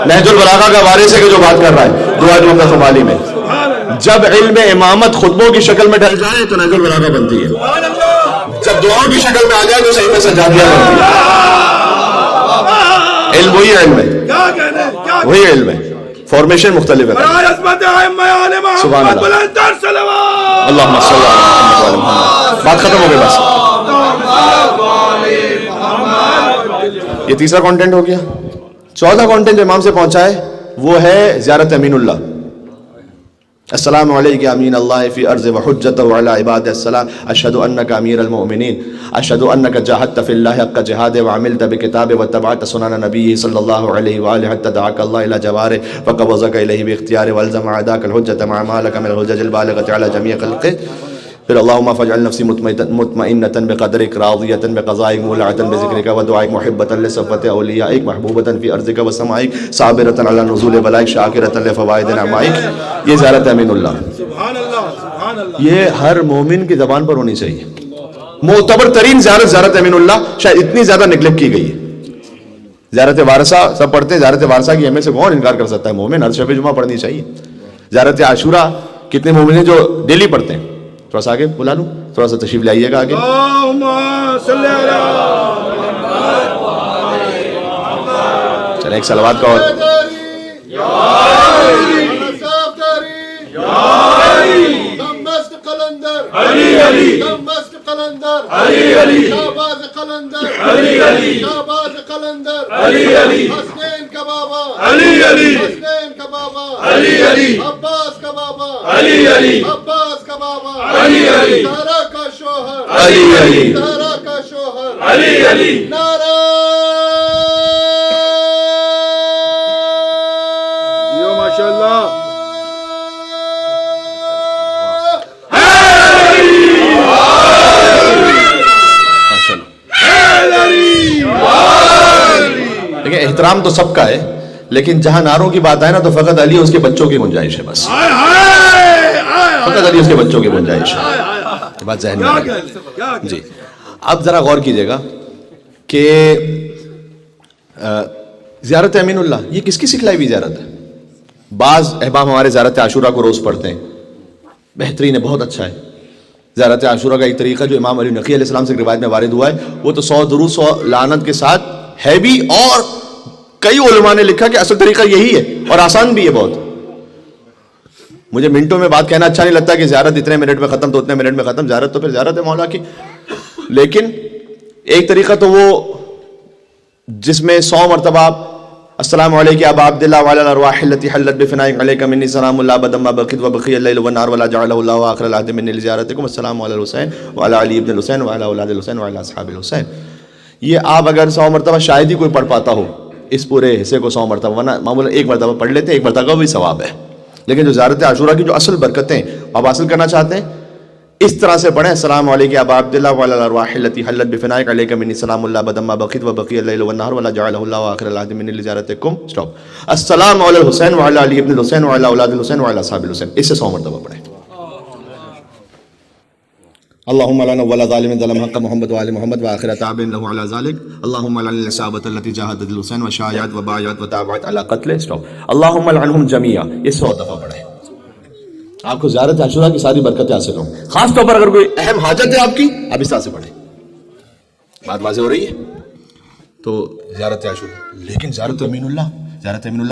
نہج البلاغہ کا وارث ہے کہ جو بات کر رہا ہے دعا ابو حمزہ صومالی میں. جب علم امامت خطبوں کی شکل میں ڈھل جائے تو نہج البلاغہ بنتی ہے, جب دعاؤں کی شکل میں آ جائے تو صحیفہ سجادیہ بنتی ہے. علم وہی علم ہے, وہی علم ہے, فارمیشن مختلف ہے. سبحان اللہ, اللہم صلی اللہ علیہ وسلم. بات ختم ہو گئی بس. یہ تیسرا کانٹینٹ ہو گیا. چوتھا کانٹینٹ جو امام سے پہنچا ہے وہ ہے زیارت امین اللہ. السلام علیک امین اللہ فی ارض وحجتہ علی عباد السلام اشہد انک امیر المؤمنین اشہد انک جاہدت فی اللہ حق جہاد وعملت بکتاب واتبعت سنن نبی صلی اللہ علیہ وآلہ حتی دعاک اللہ الی جوارہ فقبضک الیہ باختیار والزم عداک الحجت مع ما لک من الحجج البالغۃ علی جمیع خلقہ پھر اللہم فاجعل نفسی مطمئنۃ بقدرک راضیۃ بقضائک مولعۃ بذکرک ودعائک محبۃ لصفوۃ اولیائک محبوبۃ فی ارضک وسمائک صابرۃ علی نزول بلائک شاکرۃ لفوائد نعمائک. یہ زیارت امین اللہ سبحان اللہ سبحان اللہ. یہ ہر مومن کی زبان پر ہونی چاہیے. معتبر ترین زیارت امین اللہ شاید اتنی زیادہ نگلیکٹ کی گئی ہے. زیارت وارثہ سب پڑھتے ہیں, زیارت وارثہ کی اہمیت سے کون انکار کر سکتا ہے؟ مومن ہر شب جمعہ پڑھنی چاہیے. زیارت عاشورہ کتنے مومن ہیں جو ڈیلی پڑھتے ہیں؟ تھوڑا سا آگے بلا لوں, تھوڑا سا تشریف لائیے گا آگے. اللہم صلی علی چلیں ایک صلوات کا اور علی علی قلندر علی علی شہباز قلندر علی علی شہباز قلندر علی علی حسنین کا بابا علی علی حسنین کا بابا علی علی عباس کا بابا علی علی عباس کا بابا علی علی زہرا کا شوہر علی علی زہرا کا شوہر علی علی نعرہ یہ ماشاءاللہ دیکھیں احترام تو سب کا ہے, لیکن جہاں نعروں کی بات آئے نا تو فقط علی اس کے بچوں کی گنجائش ہے. بس فقط علی اس کے بچوں کی گنجائش ہے. بات ذہن میں رکھیں. جی اب ذرا غور کیجئے گا کہ زیارت امین اللہ یہ کس کی سکھلائی ہوئی زیارت ہے؟ بعض احباب ہمارے زیارت عاشورہ کو روز پڑھتے ہیں, بہترین ہے, بہت اچھا ہے. زیارت عاشورہ کا ایک طریقہ جو امام علی نقی علیہ السلام سے روایت میں وارد ہوا ہے وہ تو 100 درود 100 لعنت کے ساتھ ہے بھی, اور کئی علماء نے لکھا کہ اصل طریقہ یہی ہے اور آسان بھی ہے بہت. مجھے منٹوں میں بات کہنا اچھا نہیں لگتا کہ زیارت اتنے منٹ میں ختم تو اتنے منٹ میں ختم. زیارت تو پھر زیارت ہے مولا کی, لیکن ایک طریقہ تو وہ جس میں 100 مرتبہ آپ السلام علیکم ابا عبداللہ وعلی الارواح التي حلت بفنائك عليك مني سلام الله ابدا ما بقيت وبقي الليل والنهار ولا جعله الله اخر العهد مني لزيارتكم السلام على الحسين وعلى علي ابن الحسين وعلى اولاد الحسين وعلى اصحاب الحسين. یہ آپ اگر 100 مرتبہ شاید ہی کوئی پڑھ پاتا ہو اس پورے حصے کو 100 مرتبہ, ورنہ معمولاً ایک مرتبہ پڑھ لیتے ہیں, ایک مرتبہ کا بھی ثواب ہے. لیکن جو زیارت عاشورہ کی جو اصل برکتیں آپ حاصل کرنا چاہتے ہیں اس طرح سے پڑھیں السلام علیکم ابا عبداللہ وعلی الارواح التي حلت بفنائك عليك مني سلام الله ابدا ما بقيت وبقي الليل والنهار ولا جعله الله اخر العهد مني لزيارتكم. اسٹاپ. السلام علی الحسین وعلی علی ابن الحسین وعلی اولاد الحسین وعلی اصحاب الحسین. اس سے 100 مرتبہ پڑھیں. اللهم لنا ولا ظالم ظلم حق محمد وآل محمد وآخر تابع له على ذلك. اللهم لنا الإصابة التي جاهدت الحسين وشايعت وبايعت وتابعت على قتله. اسٹاپ. اللهم لعنهم جميعا. یہ 100 دفعہ پڑھیں. آپ کو زیارت عاشورہ کی ساری برکتیں حاصل ہوں. خاص طور پر اگر کوئی اہم حاجت ہے آپ کی, آپ اس طرح سے پڑھیں. بات واضح ہو رہی ہے؟ تو زیارت عاشورہ. لیکن زیارت امین اللہ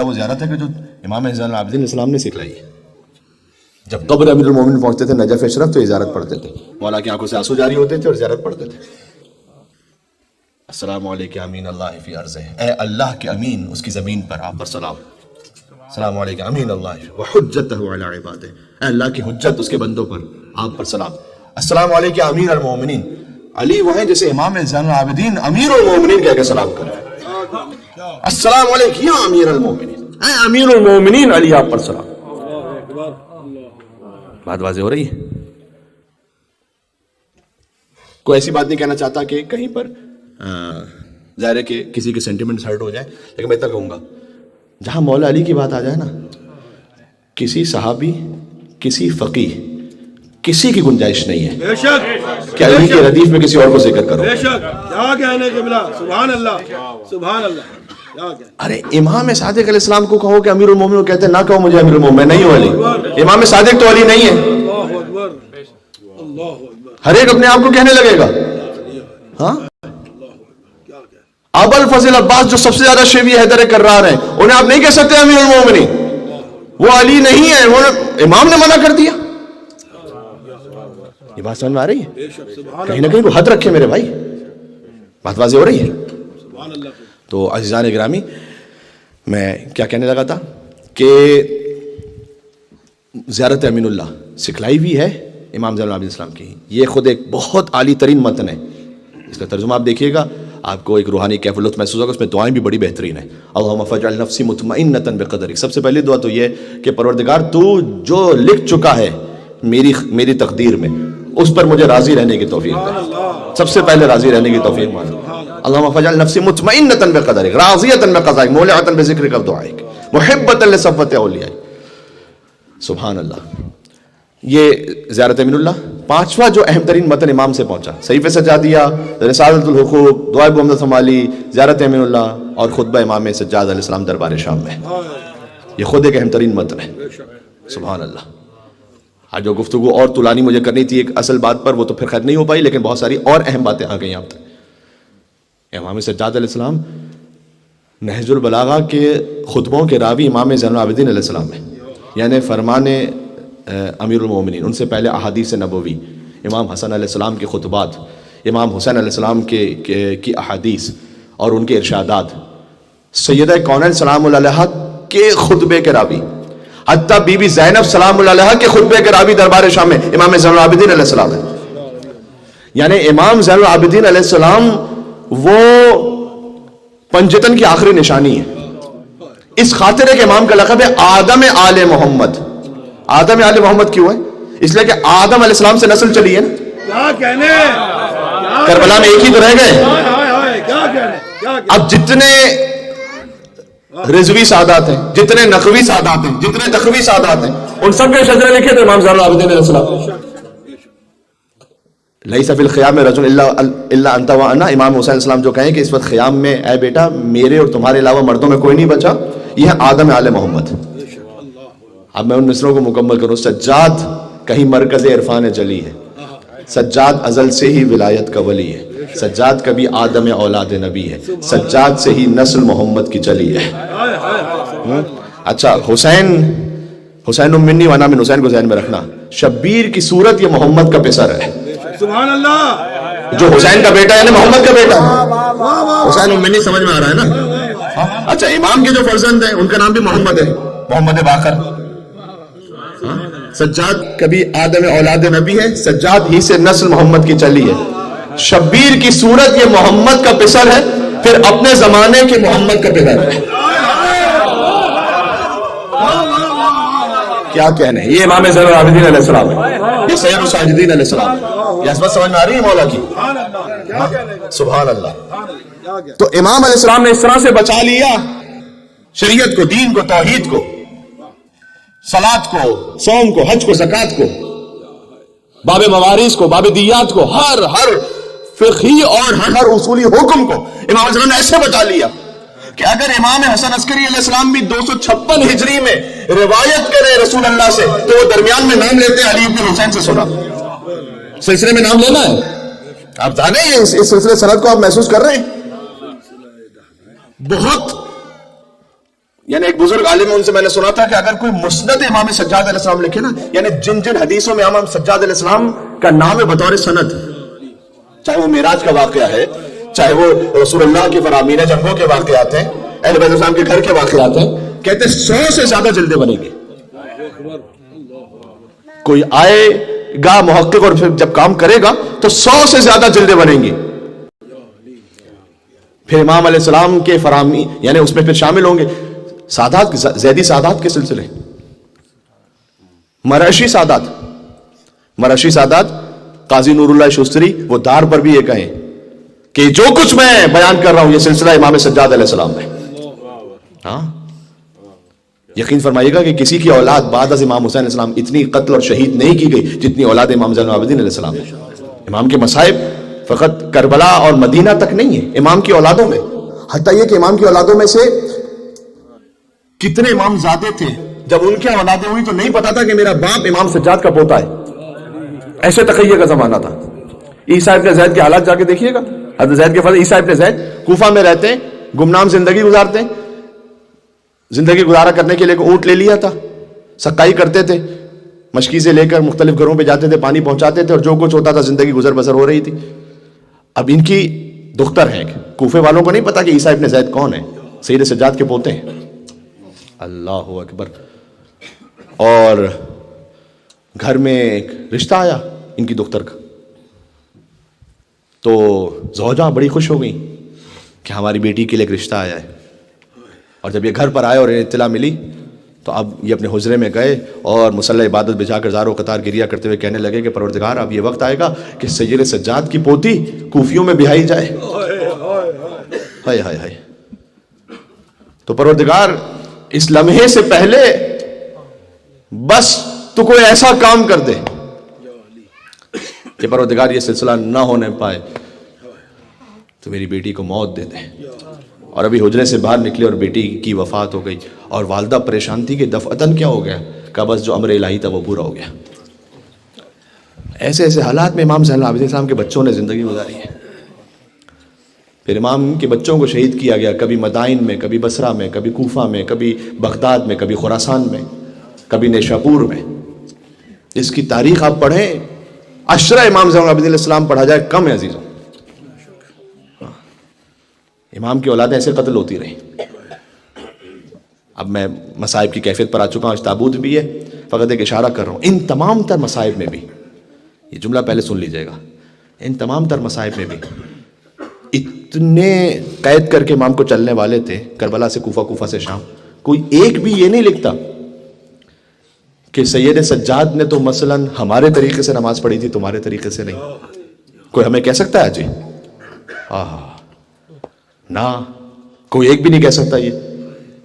وہ زیارت ہے کہ جو امام زین العابدین علیہ السلام نے سکھلائی ہے. جب قبر امیر المومنین پہنچتے تھے نجف اشرف تو زیارت پڑھتے تھے, مولا کی آنکھوں سے آنسو جاری ہوتے تھے اور زیارت پڑھتے تھے. السلام علیکم امین اللہ فی ارضہ, اے اللہ کے امین اس کی زمین پر آپ پر سلام. السلام علیکم امین اللہ وحجتہ علی عبادہ, اے اللہ کی حجت اس کے بندوں پر آپ پر سلام. السلام علیکم امیر المومنین, علی وہ ہیں جیسے امام زین العابدین امیر المومنین کہہ کے سلام کریں. السلام علیکم یا امیر المومنین, اے امیر المومنین علی آپ پر سلام. بات واضح ہو رہی ہے؟ کوئی ایسی بات نہیں کہنا چاہتا کہ کہیں پر ظاہر ہے کہ کسی کے سینٹیمنٹس ہرٹ ہو جائیں, لیکن میں اتنا کہوں گا جہاں مولا علی کی بات آ جائے نا, کسی صحابی کسی فقیہ کسی کی گنجائش نہیں ہے بے شک کہ علی کے ردیف میں کسی اور کو ذکر کرو. بے شک کیا کہنے کے بلا, سبحان اللہ سبحان اللہ. ارے امام صادق علیہ السلام کو کہو کہ امیر المومنین, کہتے ہیں نہ کہو مجھے امیر المومنین, نہیں ہو علی. امام صادق تو علی نہیں ہے. اللہ اکبر اللہ اکبر. ہر ایک اپنے آپ کو کہنے لگے گا. ہاں ابو الفضل عباس جو سب سے زیادہ شیوی حیدر کرار ہیں, انہیں آپ نہیں کہہ سکتے امیر المومنین, وہ علی نہیں ہے, امام نے منع کر دیا. یہ بات سمجھ میں آ رہی ہے؟ کہیں نہ کہیں کو حد رکھے میرے بھائی. بات واضح ہو رہی ہے؟ تو عزیزان گرامی, میں کیا کہنے لگا تھا کہ زیارت امین اللہ سکھلائی ہوئی ہے امام زین العابدین السلام کی. یہ خود ایک بہت عالی ترین متن ہے. اس کا ترجمہ آپ دیکھیے گا, آپ کو ایک روحانی کیف لطف محسوس ہوگا. اس میں دعائیں بھی بڑی بہترین ہیں. اللہم فاجعل نفسی مطمئنۃ بقدرک. سب سے پہلی دعا تو یہ کہ پروردگار تو جو لکھ چکا ہے میری تقدیر میں اس پر مجھے راضی رہنے کی توفیق دے. سب سے پہلے راضی رہنے کی توفیق مانگ. اللہم فجعل نفسی مطمئنۃ بقدرک راضیۃ بقضائک مولعۃ بذکرک ودعائک محبۃ لصفوۃ اولیائک. سبحان اللہ. یہ زیارت امین اللہ پانچواں جو اہم ترین متن امام سے پہنچا. صحیفہ سجادیہ، رسالۃ الحقوق، دعائے ابو حمزہ ثمالی، زیارت امین اللہ اور خطبہ امام سجاد علیہ السلام دربار شام میں. یہ خود ایک اہم ترین متن ہے. سبحان اللہ. آج جو گفتگو اور طولانی مجھے کرنی تھی ایک اصل بات پر، وہ تو پھر خیر نہیں ہو پائی، لیکن بہت ساری اور اہم باتیں آ گئیں آپ تک. امام سجاد علیہ السلام نہج البلاغہ کے خطبوں کے راوی امام زین العابدین علیہ السلام ہیں. یعنی فرمان امیر المومنین، ان سے پہلے احادیث نبوی، امام حسن علیہ السلام کے خطبات، امام حسین علیہ السلام کی احادیث اور ان کے ارشادات، سیدہ کونین سلام اللہ علیہا کے خطبے کے راوی، حتیٰ بی بی زینب سلام اللہ علیہا کے خطبے کے راوی دربار شام میں امام زین العابدین علیہ السلام ہے. یعنی امام زین العابدین علیہ السلام وہ پنجتن کی آخری نشانی ہے. اس خاطر ہے کہ امام کا لقب ہے آدم آل محمد. آدم آل محمد کیوں ہے؟ اس لیے کہ آدم علیہ السلام سے نسل چلی ہے نا. کیا کہنے، کربلا میں ایک ہی تو رہ گئے. کیا کہنے. اب جتنے رضوی سادات ہیں، جتنے نقوی سادات ہیں، جتنے تقوی سادات ہیں، ان سب کے شجرے لکھے تھے امام زین العابدین علیہ السلام. لیس فی الخیام رجل الا انت وانا. امام حسین علیہ السلام جو کہیں کہ اس وقت خیام میں اے بیٹا میرے اور تمہارے علاوہ مردوں میں کوئی نہیں بچا، یہ ہے آدم آل محمد. اب میں ان مصروں کو مکمل کروں. سجاد کہیں مرکز عرفان جلی ہے، سجاد ازل سے ہی ولایت کا ولی ہے، سجاد کبھی آدم اولاد نبی ہے، سجاد سے ہی نسل محمد کی چلی ہے. اچھا حسین منی وانا من حسین کو ذہن میں رکھنا. شبیر کی صورت یہ محمد کا پسر ہے. سبحان اللہ. جو حسین کا بیٹا ہے یعنی محمد کا بیٹا ہے. حسین منی سمجھ میں آ رہا ہے نا. اچھا امام کے جو فرزند ہیں ان کا نام بھی محمد ہے، محمد باقر. سجاد کبھی آدم اولاد نبی ہے، سجاد ہی سے نسل محمد کی چلی ہے. شبیر کی صورت یہ محمد کا پسر ہے، پھر اپنے زمانے کے محمد کا پسر ہے. کیا کہنے. یہ امام زین العابدین علیہ السلام ہے، یہ سید الساجدین علیہ السلام. یہ عظمت سمجھ میں آ رہی ہے مولا کی. سبحان اللہ. تو امام علیہ السلام نے اس طرح سے بچا لیا شریعت کو، دین کو، توحید کو، صلاۃ کو، صوم کو، حج کو، زکوٰۃ کو، باب موارث کو، باب دیات کو، ہر فقہی اور ہر اصولی حکم کو امام علیہ السلام نے ایسے بچا لیا کہ اگر امام حسن عسکری علیہ السلام بھی 256 ہجری میں روایت کرے رسول اللہ سے تو وہ درمیان میں نام لیتے علی بن حسین سے سنا. سلسلے میں نام لینا ہے. آپ جانیں اس سلسلے سند کو آپ محسوس کر رہے ہیں. بہت یعنی ایک بزرگ عالم ان سے میں نے سنا تھا کہ اگر کوئی مسند امام سجاد علیہ السلام لکھے نا، یعنی جن حدیثوں میں امام سجاد علیہ السلام کا نام ہے بطور سند، چاہے وہ معراج کا واقعہ ہے، چاہے وہ رسول اللہ کی فرامین جنگوں کے واقعات ہیں، اہل بیت السلام کے گھر کے واقعات ہیں، کہتے 100 سے زیادہ جلدیں بنیں گے. کوئی آئے گا محقق اور پھر جب کام کرے گا تو 100 سے زیادہ جلدیں بنیں گی. پھر امام علیہ السلام کے فرامین یعنی اس میں پھر شامل ہوں گے سادات، زیدی سادات کے سلسلے، مرشی سادات، قاضی نور اللہ شستری وہ دار پر بھی یہ کہیں کہ جو کچھ میں بیان کر رہا ہوں یہ سلسلہ امام سجاد علیہ السلام ہے. ہاں یقین فرمائیے گا کہ کسی کی اولاد بعد از امام حسین علیہ السلام اتنی قتل اور شہید نہیں کی گئی جتنی اولاد امام زین العابدین علیہ السلام ہے. امام کے مصائب فقط کربلا اور مدینہ تک نہیں ہے، امام کی اولادوں میں، حتیٰ یہ کہ امام کی اولادوں میں سے کتنے امام زادے تھے جب ان کی اولادیں ہوئی تو نہیں پتا تھا کہ میرا باپ امام سجاد کا پوتا ہے. ایسے تقیہ کا زمانہ تھا. عیسیٰ ابن زید کے حالات جا کے دیکھیے گا. حضرت زید کے فضل عیسیٰ ابن زید کوفہ میں رہتے ہیں، گمنام زندگی گزارتے ہیں. زندگی گزارا کرنے کے لیے اونٹ لے لیا تھا، سقائی کرتے تھے، مشکی سے لے کر مختلف گھروں پہ جاتے تھے، پانی پہنچاتے تھے اور جو کچھ ہوتا تھا زندگی گزر بسر ہو رہی تھی. اب ان کی دختر ہے، کوفے والوں کو نہیں پتا کہ عیسیٰ ابن زید کون ہے، سید سجاد کے پوتے ہیں. اللہ اکبر. اور گھر میں ایک رشتہ آیا ان کی دختر کا، تو زوجہ بڑی خوش ہو گئی کہ ہماری بیٹی کے لیے ایک رشتہ آیا ہے. اور جب یہ گھر پر آئے اور انہیں اطلاع ملی تو اب یہ اپنے حجرے میں گئے اور مصلی عبادت بجھا کر زار و قطار گریا کرتے ہوئے کہنے لگے کہ پروردگار اب یہ وقت آئے گا کہ سید سجاد کی پوتی کوفیوں میں بہائی جائے. ہائے ہائے ہائے. تو پروردگار اس لمحے سے پہلے بس تو کوئی ایسا کام کر دے کہ پروردگار یہ سلسلہ نہ ہونے پائے, تو میری بیٹی کو موت دے دے. اور ابھی حجرے سے باہر نکلے اور بیٹی کی وفات ہو گئی, اور والدہ پریشان تھی کہ دفعتاً کیا ہو گیا, کہ بس جو امر الہی تھا وہ پورا ہو گیا. ایسے ایسے حالات میں امام زین العابدین السلام کے بچوں نے زندگی گزاری ہے. پھر امام کے بچوں کو شہید کیا گیا, کبھی مدائن میں, کبھی بصرہ میں, کبھی کوفہ میں, کبھی بغداد میں, کبھی خراسان میں, کبھی نیشاپور میں. اس کی تاریخ آپ پڑھیں, عشرہ امام زین العابدین السلام پڑھا جائے کم ہے عزیزوں. امام کی اولادیں ایسے قتل ہوتی رہیں. اب میں مصائب کی کیفیت پر آ چکا ہوں, اس تابوت بھی ہے, فقط ایک اشارہ کر رہا ہوں. ان تمام تر مصائب میں بھی, یہ جملہ پہلے سن لیجئے گا, ان تمام تر مصائب میں بھی اتنے قید کر کے امام کو چلنے والے تھے, کربلا سے کوفہ, کوفہ سے شام. کوئی ایک بھی یہ نہیں لکھتا کہ سید سجاد نے تو مثلاً ہمارے طریقے سے نماز پڑھی تھی, تمہارے طریقے سے نہیں. کوئی ہمیں کہہ سکتا ہے جی؟ نہ, کوئی ایک بھی نہیں کہہ سکتا یہ.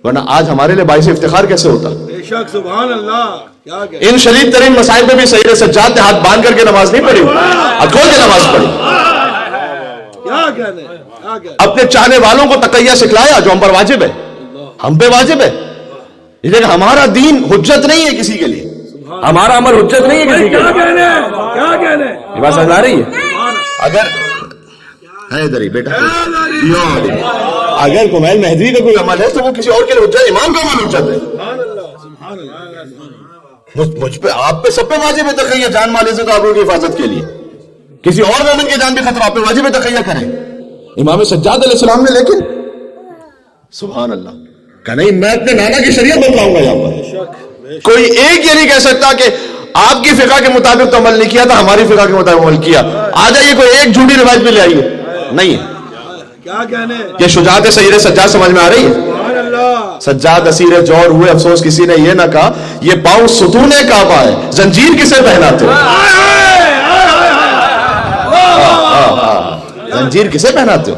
ورنہ آج ہمارے لیے باعث افتخار کیسے ہوتا. بے شک, سبحان اللہ. کیا کہہ ان شدید ترین مسائل میں بھی سید سجاد نے ہاتھ باندھ کر کے نماز نہیں پڑھی, کھول کے نماز پڑھی. کیا کہنے, کیا کہنے. اپنے چاہنے والوں کو تقیہ سکھلایا جو ہم پر واجب ہے, ہم پہ واجب ہے. لیکن ہمارا دین حجت نہیں ہے کسی کے لیے, ہمارا عمل حجت نہیں ہے کسی کے کیا لیے. کہنے, کیا کہنے. یہ بات سمجھ آ رہی ہے؟ اگر ہے ادھر ہی بیٹا, اگر کمیل مہدوی کا کوئی عمل ہے تو وہ کسی اور کے لیے حجت, امام کا عمل حجت ہے. مجھ پہ, آپ پہ, سب پہ واجب ہے تقیہ جان مال عزت آبرو کی حفاظت کے لیے. کسی اور مومن کی جان بھی خطرہ, آپ پہ واجب ہے تقیہ کریں. امام سجاد علیہ السلام نے لیکن سبحان اللہ کہ نہیں, میں اپنے نانا کی شریعت بتلاؤں گا یہاں پر. کوئی ایک یہ نہیں کہہ سکتا کہ آپ کی فقہ کے مطابق تو عمل نہیں کیا تھا, ہماری فقہ کے مطابق عمل کیا. آ جائیے کوئی ایک جھوٹی روایت بھی لے آئیے. نہیں, کیا کہنے. یہ شجاعت سید سجاد سمجھ میں آ رہی ہے؟ سبحان اللہ. سجاد اسیر جور ہوئے, افسوس کسی نے یہ نہ کہا یہ پاؤں ستون کعبہ ہے, زنجیر کسے پہناتے ہو, زنجیر کسے پہناتے ہو.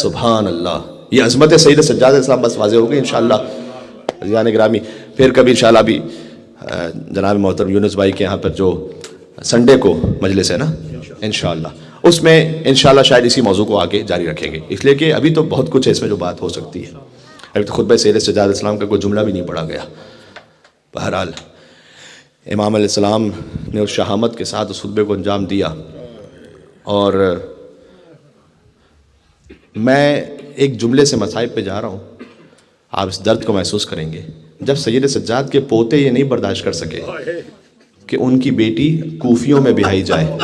سبحان اللہ. یہ عظمت سید سجاد اسلام بس واضح ہوگی انشاءاللہ. عزیزان گرامی, پھر کبھی انشاءاللہ ابھی جناب محترم یونس بھائی کے یہاں پر جو سنڈے کو مجلس ہے نا, انشاءاللہ اس میں انشاءاللہ شاید اسی موضوع کو آگے جاری رکھیں گے, اس لیے کہ ابھی تو بہت کچھ ہے اس میں جو بات ہو سکتی ہے. ابھی تو خطبہ سید سجاد اسلام کا کوئی جملہ بھی نہیں پڑھا گیا. بہرحال امام علیہ السلام نے اس شہامت کے ساتھ اس خطبے کو انجام دیا, اور میں ایک جملے سے مصائب پہ جا رہا ہوں, آپ اس درد کو محسوس کریں گے. جب سید سجاد کے پوتے یہ نہیں برداشت کر سکے کہ ان کی بیٹی کوفیوں میں بہائی جائے,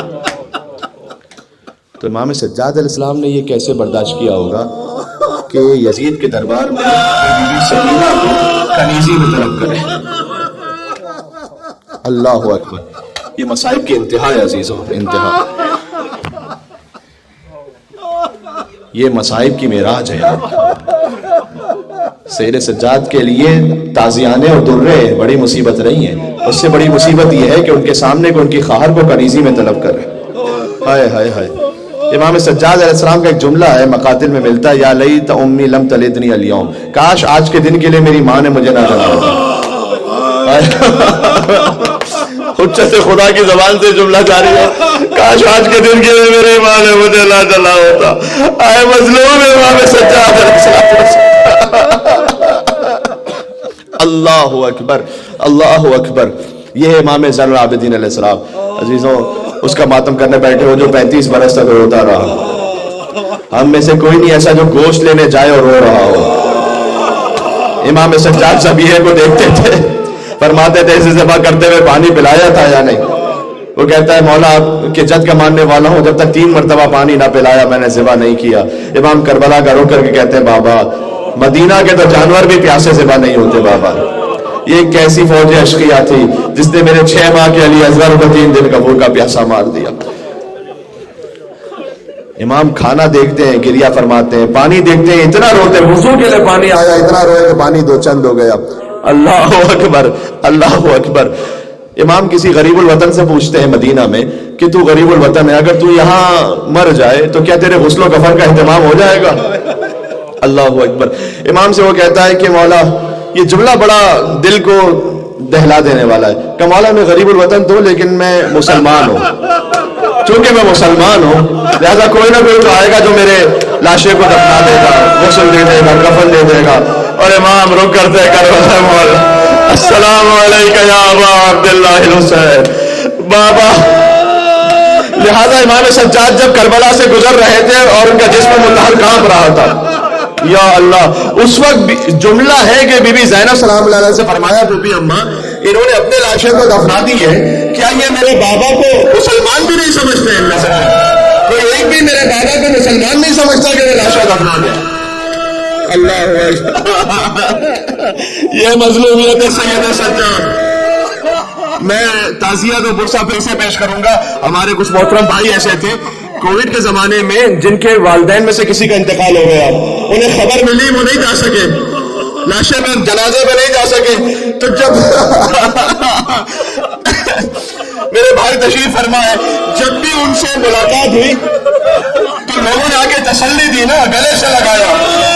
تو امام سجاد علیہ السلام نے یہ کیسے برداشت کیا ہوگا کہ یزید کے دربار میں بیوی سکینہ کو کنیزی میں طلب کرے. اللہ اکبر. یہ مصائب کی انتہا ہے عزیزوں, انتہا. یہ مصائب کی معراج ہے. سید سجاد کے لیے تازیانے اور درے بڑی مصیبت نہیں ہے, اس سے بڑی مصیبت یہ ہے کہ ان کے سامنے کو ان کی خواہر کو کنیزی میں طلب کر رہے. ہائے ہائے ہائے. امام سجاد علیہ السلام کا ایک جملہ ہے, مقاتل میں ملتا ہے, یا لیت امی لم تلدنی الیوم, کاش آج کے دن کے لیے میری ماں نے مجھے نہ جنا ہوتا. حجت خدا کی زبان سے جملہ جاری ہے, کاش آج کے دن کے لیے میری ماں نے مجھے نہ جنا ہوتا. اے مظلوم امام سجاد علیہ السلام. اللہ اکبر, اللہ اکبر. یہ ہے امام زین العابدین علیہ السلام. عزیزوں, اس کا ماتم کرنے بیٹھے ہو جو 35 برس تک روتا رہا. ہم میں سے کوئی نہیں ایسا جو گوشت لینے جائے اور رو رہا ہو. امام سجاد ذبیحے کو دیکھتے تھے, فرماتے تھے اسے ذبح کرتے ہوئے پانی پلایا تھا یا نہیں. وہ کہتا ہے مولا آپ کے جد کا ماننے والا ہوں, جب تک 3 مرتبہ پانی نہ پلایا میں نے ذبح نہیں کیا. امام کربلا کا رو کر کے کہتے ہیں بابا مدینہ کے تو جانور بھی پیاسے ذبح نہیں ہوتے بابا. یہ کیسی فوج اشقیہ تھی جس نے میرے 6 ماہ کے علی اصغر کو 3 دن کا بھوکا پیاسا مار دیا. امام کھانا دیکھتے ہیں, گریا فرماتے ہیں, پانی دیکھتے ہیں, اتنا روتے ہیں, وضو کے لیے پانی آیا, اتنا روئے کہ پانی 2 چند ہو گیا. اللہ اکبر اللہ اکبر. امام کسی غریب الوطن سے پوچھتے ہیں مدینہ میں کہ تو غریب الوطن ہے, اگر تو یہاں مر جائے تو کیا تیرے غسل و کفن کا اہتمام ہو جائے گا؟ اللہ اکبر. امام سے وہ کہتا ہے کہ مولا, یہ جملہ بڑا دل کو دہلا دینے والا ہے کہ مولا میں غریب الوطن تو لیکن میں مسلمان ہوں, چونکہ میں مسلمان ہوں لہذا کوئی نہ کوئی تو آئے گا جو میرے لاشے کو دفنا دے گا, غسل دے دے گا, کفن دے دے گا. اور امام رک کرتے کرتے مولا السلام علیکم یا ابا عبداللہ الحسین بابا. لہذا امام سجاد جب کربلا سے گزر رہے تھے اور ان کا جسم متحر کانپ رہا تھا, یا اللہ, اس وقت جملہ ہے کہ بی بی زینب سلام اللہ علیہ سے فرمایا پھوپھی اماں انہوں نے اپنے لاشے کو دفنا دی ہے, کیا یہ میرے بابا کو مسلمان بھی نہیں سمجھتے؟ ان میں سے کوئی ایک بھی میرے بابا کو مسلمان نہیں سمجھتا کہ وہ لاشا دفنا دیا. اللہ یہ مظلومیت ہے سید سجاد. میں تعزیت و برسہ پھر سے پیش کروں گا. ہمارے کچھ محترم بھائی ایسے تھے کووڈ کے زمانے میں جن کے والدین میں سے کسی کا انتقال ہو گیا, انہیں خبر ملی, وہ نہیں جا سکے, لاشے میں جنازے میں نہیں جا سکے. تو جب میرے بھائی تشریف فرمائے, جب بھی ان سے ملاقات ہوئی تو لوگوں نے آ کے تسلی دی نا, گلے سے لگایا,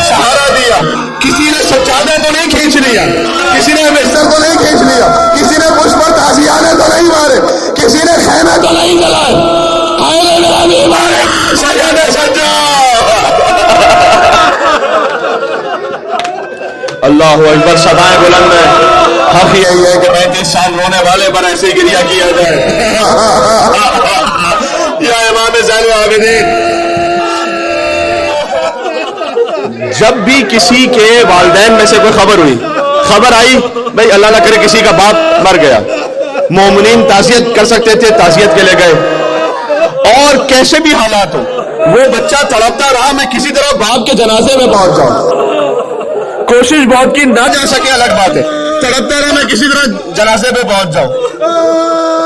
سہارا دیا. کسی نے سجادہ تو نہیں کھینچ لیا, کسی نے بستر تو نہیں کھینچ لیا, کسی نے مجھ پر تعزیانے تو نہیں مارے, کسی نے خیمے تو نہیں جلائے. اللہ اکبر. صدائیں بلند ہے. حق یہی ہے کہ 35 سال رونے والے پر ایسے گریہ کیا جائے. یا امام زین العابدین, جب بھی کسی کے والدین میں سے کوئی خبر آئی بھئی اللہ نہ کرے کسی کا باپ مر گیا, مومنین تعزیت کر سکتے تھے, تعزیت کے لے گئے. اور کیسے بھی حالات ہو, وہ بچہ تڑپتا رہا, میں کسی طرح باپ کے جنازے میں پہنچ جاؤں. کوشش بہت کی, نہ جا سکے الگ بات ہے, تڑپتا رہا میں کسی طرح جنازے پہ پہنچ جاؤں.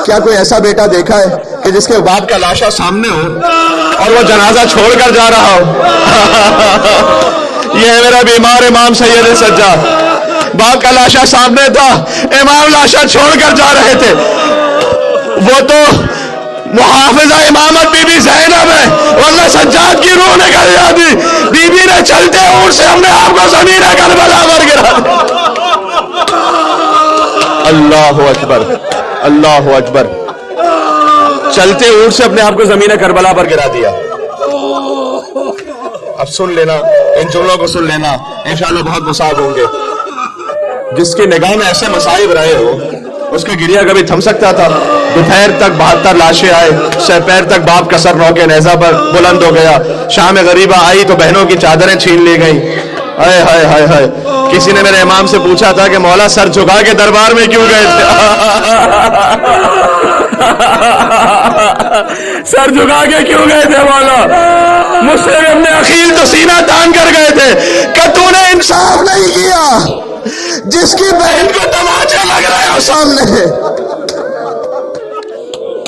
کیا کوئی ایسا بیٹا دیکھا ہے کہ جس کے باپ کا لاشا سامنے ہو اور وہ جنازہ چھوڑ کر جا رہا ہو؟ یہ ہے میرا بیمار امام سید سجاد. باپ کا لاشا سامنے تھا, امام لاشا چھوڑ کر جا رہے تھے. وہ تو محافظہ امامت بی بی زینب ہے, ورنہ سجاد کی روح نکل جاتی. بی بی نے چلتے اونٹ سے ہم نے آپ کو زمین کربلا پر گرا دیا. اللہ اکبر اللہ اکبر. چلتے اونٹ سے اپنے آپ کو زمین کربلا پر گرا دیا. اب سن لینا, ان جملوں کو سن لینا, انشاءاللہ بہت مصاب ہوں گے. جس کی نگاہ میں ایسے مصائب رہے ہو اس کا گریہ کبھی تھم سکتا تھا؟ دوپہر تک 72 لاشیں آئے, سپہر تک باپ کا سر نوکے نیزہ پر بلند ہو گیا. شام غریبہ آئی تو بہنوں کی چادریں چھین لی گئیں. ہائے ہائے ہائے ہائے. کسی نے میرے امام سے پوچھا تھا کہ مولا سر جھکا کے دربار میں کیوں گئے تھے؟ سر جھکا کے کیوں گئے تھے مولا؟ مسلم ابن عقیل تو سینہ تان کر گئے تھے کہ تو نے انصاف نہیں کیا, جس کی بہن کو تماچا لگ رہا ہے سامنے,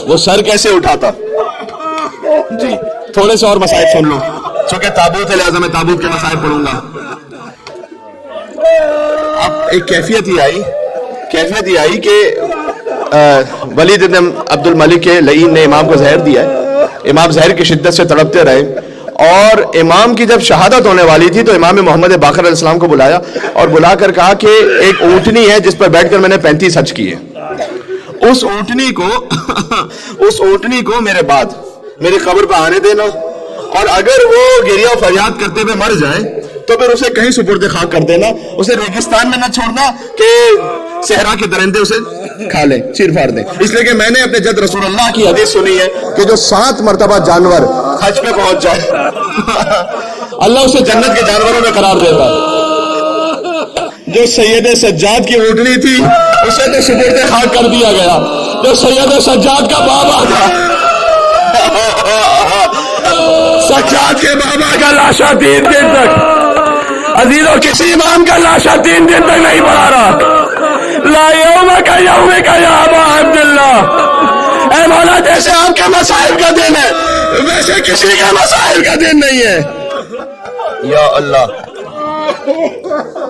وہ سر کیسے اٹھاتا؟ جی تھوڑے سے اور مسائل سن لو, چونکہ تابوت ہے لہذا میں تابوت کے مسائل پڑھوں گا. اب ایک کیفیت یہ آئی کہ ولید بن عبد الملک کے لعین نے امام کو زہر دیا ہے. امام زہر کی شدت سے تڑپتے رہے, اور امام کی جب شہادت ہونے والی تھی تو امام محمد باقر علیہ السلام کو بلایا اور بلا کر کہا کہ ایک اونٹنی ہے جس پر بیٹھ کر میں نے 35 حج کیے. اس اونٹنی کو میرے بعد میری قبر پہ آنے دینا, اور اگر وہ گریہ و فریاد کرتے ہوئے مر جائے تو پھر اسے کہیں سپرد خاک کر دینا, اسے ریگستان میں نہ چھوڑنا کہ صحرا کے درندے اسے کھا لیں, چیر پھاڑ دیں. اس لیے کہ میں نے اپنے جد رسول اللہ کی حدیث سنی ہے کہ جو 7 مرتبہ جانور حج پہ پہنچ جائے اللہ اسے جنت کے جانوروں میں قرار دیتا ہے. جو سید سجاد کی اونٹنی تھی اسے تو سپرد خاک کر دیا گیا. جو سید سجاد کا بابا تھا, سجاد کے بابا کا لاشا 3 دن تک, عزیزوں کسی امام کا لاشا 3 دن تک نہیں پڑا رہا. لا یوم کا یوم کا یا ابا عبداللہ. اے مولا جیسے آپ کے مسائل کا دن ہے ویسے کسی کے مسائل کا دن نہیں ہے. یا اللہ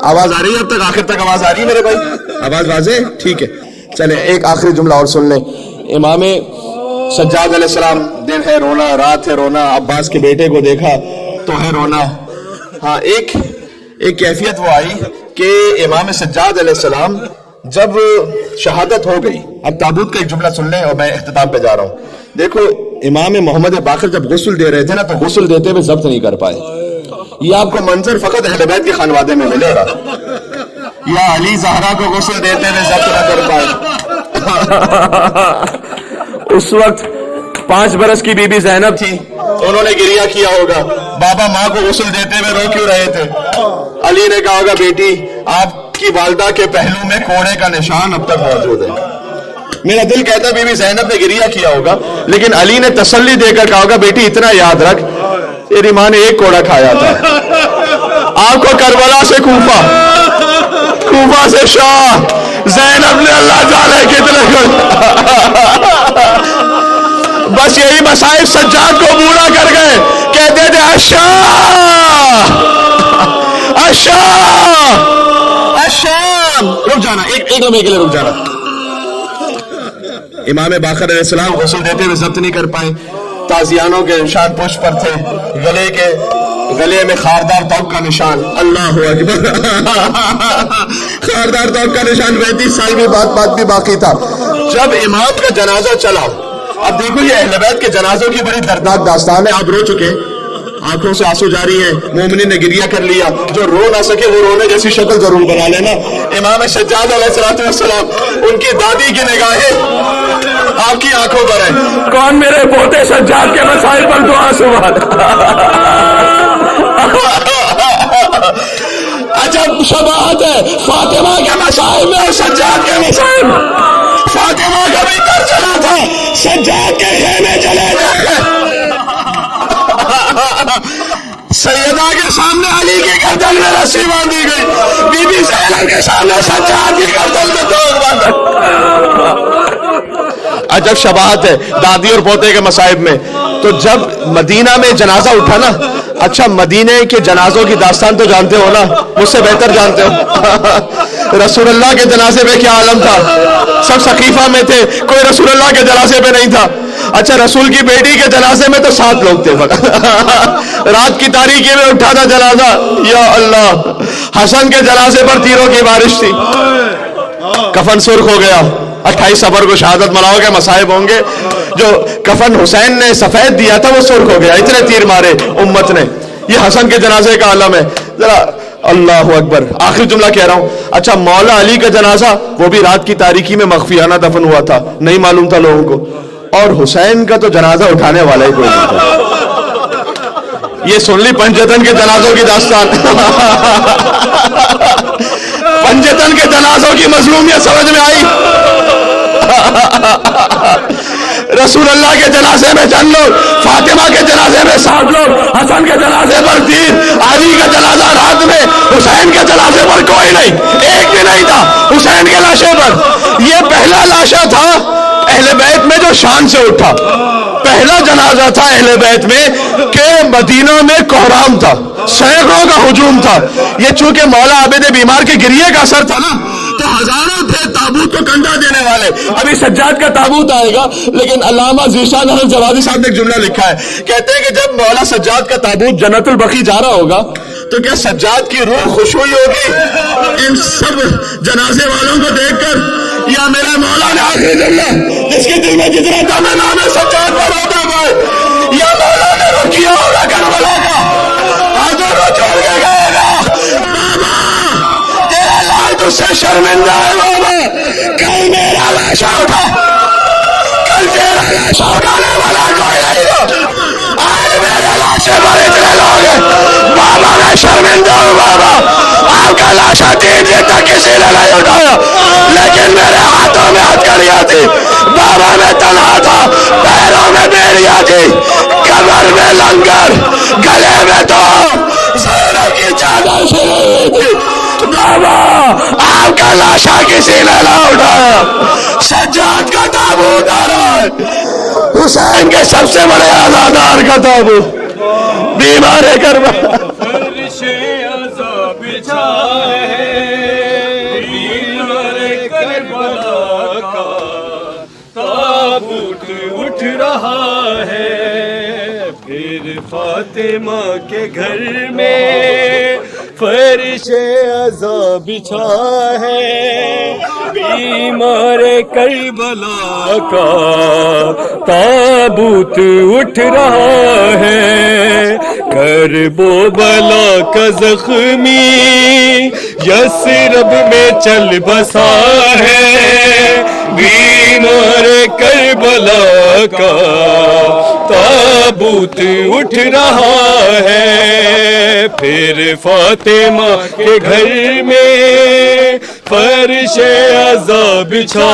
آواز آ رہی ہے اب تک؟ آخر تک آواز آ رہی ہے میرے بھائی؟ آواز واضح؟ ٹھیک ہے، چلیں ایک آخری جملہ اور سن لیں. امام سجاد علیہ السلام، دن ہے رونا، رات ہے رونا، عباس کے بیٹے کو دیکھا تو ہے رونا. ہاں، ایک کیفیت وہ آئی کہ امام سجاد علیہ السلام جب شہادت ہو گئی. اب تابوت کا ایک جملہ سن لیں اور میں اختتام پہ جا رہا ہوں. دیکھو امام محمد باقر جب غسل دے رہے تھے نا تو غسل دیتے ہوئے ضبط نہیں کر پائے. یہ آپ کو منظر فقط اہل بیت کے خانوادے میں ملے گا. یا علی زہرا کو غسل دیتے ہوئے ضبط نہ کر پائے. اس وقت 5 برس کی بی بی زینب تھی، انہوں نے گریہ کیا ہوگا، بابا ماں کو غسل دیتے ہوئے رو کیوں رہے تھے؟ علی نے کہا ہوگا بیٹی آپ کی والدہ کے پہلو میں کوڑے کا نشان اب تک موجود ہے. میرا دل کہتا ہے بی بی زینب نے گریہ کیا ہوگا، لیکن علی نے تسلی دے کر کہا ہوگا بیٹی اتنا یاد رکھ تیری ماں نے ایک کوڑا کھایا تھا. آپ کو کربلا سے کوفہ، کوفہ سے شام، زینب نے اللہ جانے کتنے بس یہی مصائب سجاد کو بوڑھا کر گئے. کہتے تھے الشام. رک جانا ایک لمحے کے لیے رک جانا. امام باقر علیہ السلام غسل دیتے ہوئے ضبط نہیں کر پائے. تازیانوں کے نشان پشت پر تھے، گلے میں خاردار توق کا نشان. اللہ اکبر. خاردار توق کا نشان 35 سال بھی بات بھی باقی تھا. جب امام کا جنازہ چلا، اب دیکھو یہ اہل بیت کے جنازوں کی بڑی دردناک داستان ہے. آپ رو چکے، آنکھوں سے آنسو جاری ہیں، مومنین نے گریہ کر لیا. جو رو نہ سکے وہ رونے جیسی شکل ضرور بنا لینا. امام سجاد علیہ السلام، ان کی دادی کی نگاہیں آپ کی آنکھوں پر ہیں. کون میرے پوتے سجاد کے مسائل پر دعا سبحان. عجب شباہت ہے فاطمہ کے مسائل میں اور سجاد کے مسائل میں. فاطمہ کا بھی کر چلا تھا، سجاد کے خیمے چلے گئے. سیدہ کے سامنے علی کی گردن میں رسی باندھی گئی، بی بی زینب کے سامنے سجاد کی گردن میں دوغ باندھا. عجب شباہت ہے دادی اور پوتے کے مصائب میں. تو جب مدینہ میں جنازہ اٹھا نا، اچھا مدینے کے جنازوں کی داستان تو جانتے ہو نا، مجھ سے بہتر جانتے ہو. رسول اللہ کے جنازے میں کیا عالم تھا؟ سب سقیفہ میں تھے، کوئی رسول اللہ کے جنازے پہ نہیں تھا. اچھا رسول کی بیٹی کے جنازے میں تو 7 لوگ تھے. رات کی تاریکی میں اٹھا تھا جنازہ. یا اللہ، حسن کے جنازے پر تیروں کی بارش تھی، کفن سرخ ہو گیا. 28 صفر کو شہادت مناؤ گے، مصائب ہوں گے. جو کفن حسین نے سفید دیا تھا وہ سرخ ہو گیا، اتنے تیر مارے امت نے. یہ حسن کے جنازے کا عالم ہے. ذرا اللہ اکبر. آخری جملہ کہہ رہا ہوں. اچھا مولا علی کا جنازہ وہ بھی رات کی تاریکی میں مخفیانہ دفن ہوا تھا، نہیں معلوم تھا لوگوں کو. اور حسین کا تو جنازہ اٹھانے والا ہی کوئی نہیں تھا. یہ سن لی پنجتن کے جنازوں کی داستان. پنجتن کے جنازوں کی مظلومیت سمجھ میں آئی. رسول اللہ کے جنازے میں چند لوگ، فاطمہ کے جنازے میں 7 لوگ، حسن کے جنازے پر 3، علی کا جنازہ رات میں، حسین کے جنازے پر کوئی نہیں، ایک بھی نہیں تھا. حسین کے لاشے پر یہ پہلا لاشا تھا اہل بیت میں جو شان سے اٹھا. پہلا جنازہ تھا اہل بیت میں کہ مدینہ میں کوہرام تھا، سینکڑوں کا ہجوم تھا. یہ چونکہ مولا عابد بیمار کے گریے کا اثر تھا نا، تو ہزاروں تھے تابوت کو کندھا دینے والے. ابھی سجاد کا تابوت آئے گا، لیکن علامہ ذیشان احمد جوادی صاحب نے ایک جملہ لکھا ہے. کہتے ہیں کہ جب مولا سجاد کا تابوت جنت البقیع جا رہا ہوگا تو کیا سجاد کی روح خوش ہوئی ہوگی ان سب جنازے والوں کو دیکھ کر، یا میرے مولا نے آخری جملہ جس کے دل میں جتنا دم ہے نام سجاد پر ہوتا ہے، یا مولا نے رو کیا ہوگا کربلا کا، آج رو چھوڑ کے گئے گا. بابا تیرا لال تجھ سے شرمندہ ہے بابا. کل میرا لاشا اٹھا، کل تیرا لاشا اٹھانے والا کوئی نہیں ہو. آج میرے لاشے پر اتنے لوگ ہیں بابا، میں شرمندہ ہوں بابا. آپ کا لاشا 3 دن تک کسی نے نہیں اٹھایا، لیکن میرے ہاتھوں میں ہتھکڑیاں تھی بابا. میں تنہا تھا، پیروں میں بیڑیاں تھی، کمر میں لنگر، گلے میں تو زہرا کی چادر شروع ہوئی تھی بابا. آپ کا لاشا کسی نے نہ اٹھایا. سجاد کا تابوت آ رہا ہے، حسین کے سب سے بڑے عزادار کا تابوت، بیمار کربلا. بچھا ہے، بیمار کربلا کا تابوت اٹھ رہا ہے، پھر فاطمہ کے گھر میں فرش عزا بچھا ہے، بیمار کربلا کا تابوت اٹھ رہا ہے، کرب و بلا کا زخمی یثرب میں چل بسا ہے، بیمار کربلا کا تابوت اٹھ رہا ہے، پھر فاطمہ کے گھر میں فرش عزا بچھا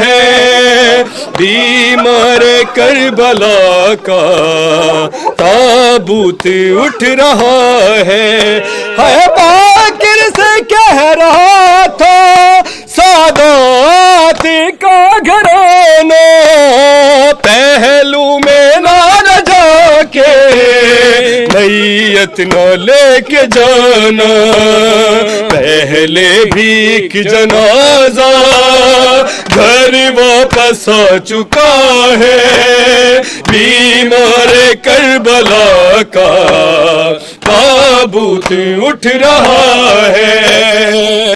ہے، بیمار کربلا کا تابوت اٹھ رہا ہے۔ باکر سے کہہ رہا تھا سادات کا گھرانہ، پہلو میں نہ جا کے نیت نہ لے کے جانا، پہلے بھی جنازہ گھر واپس آ چکا ہے، بیمار کربلا کا تابوت اٹھ رہا ہے۔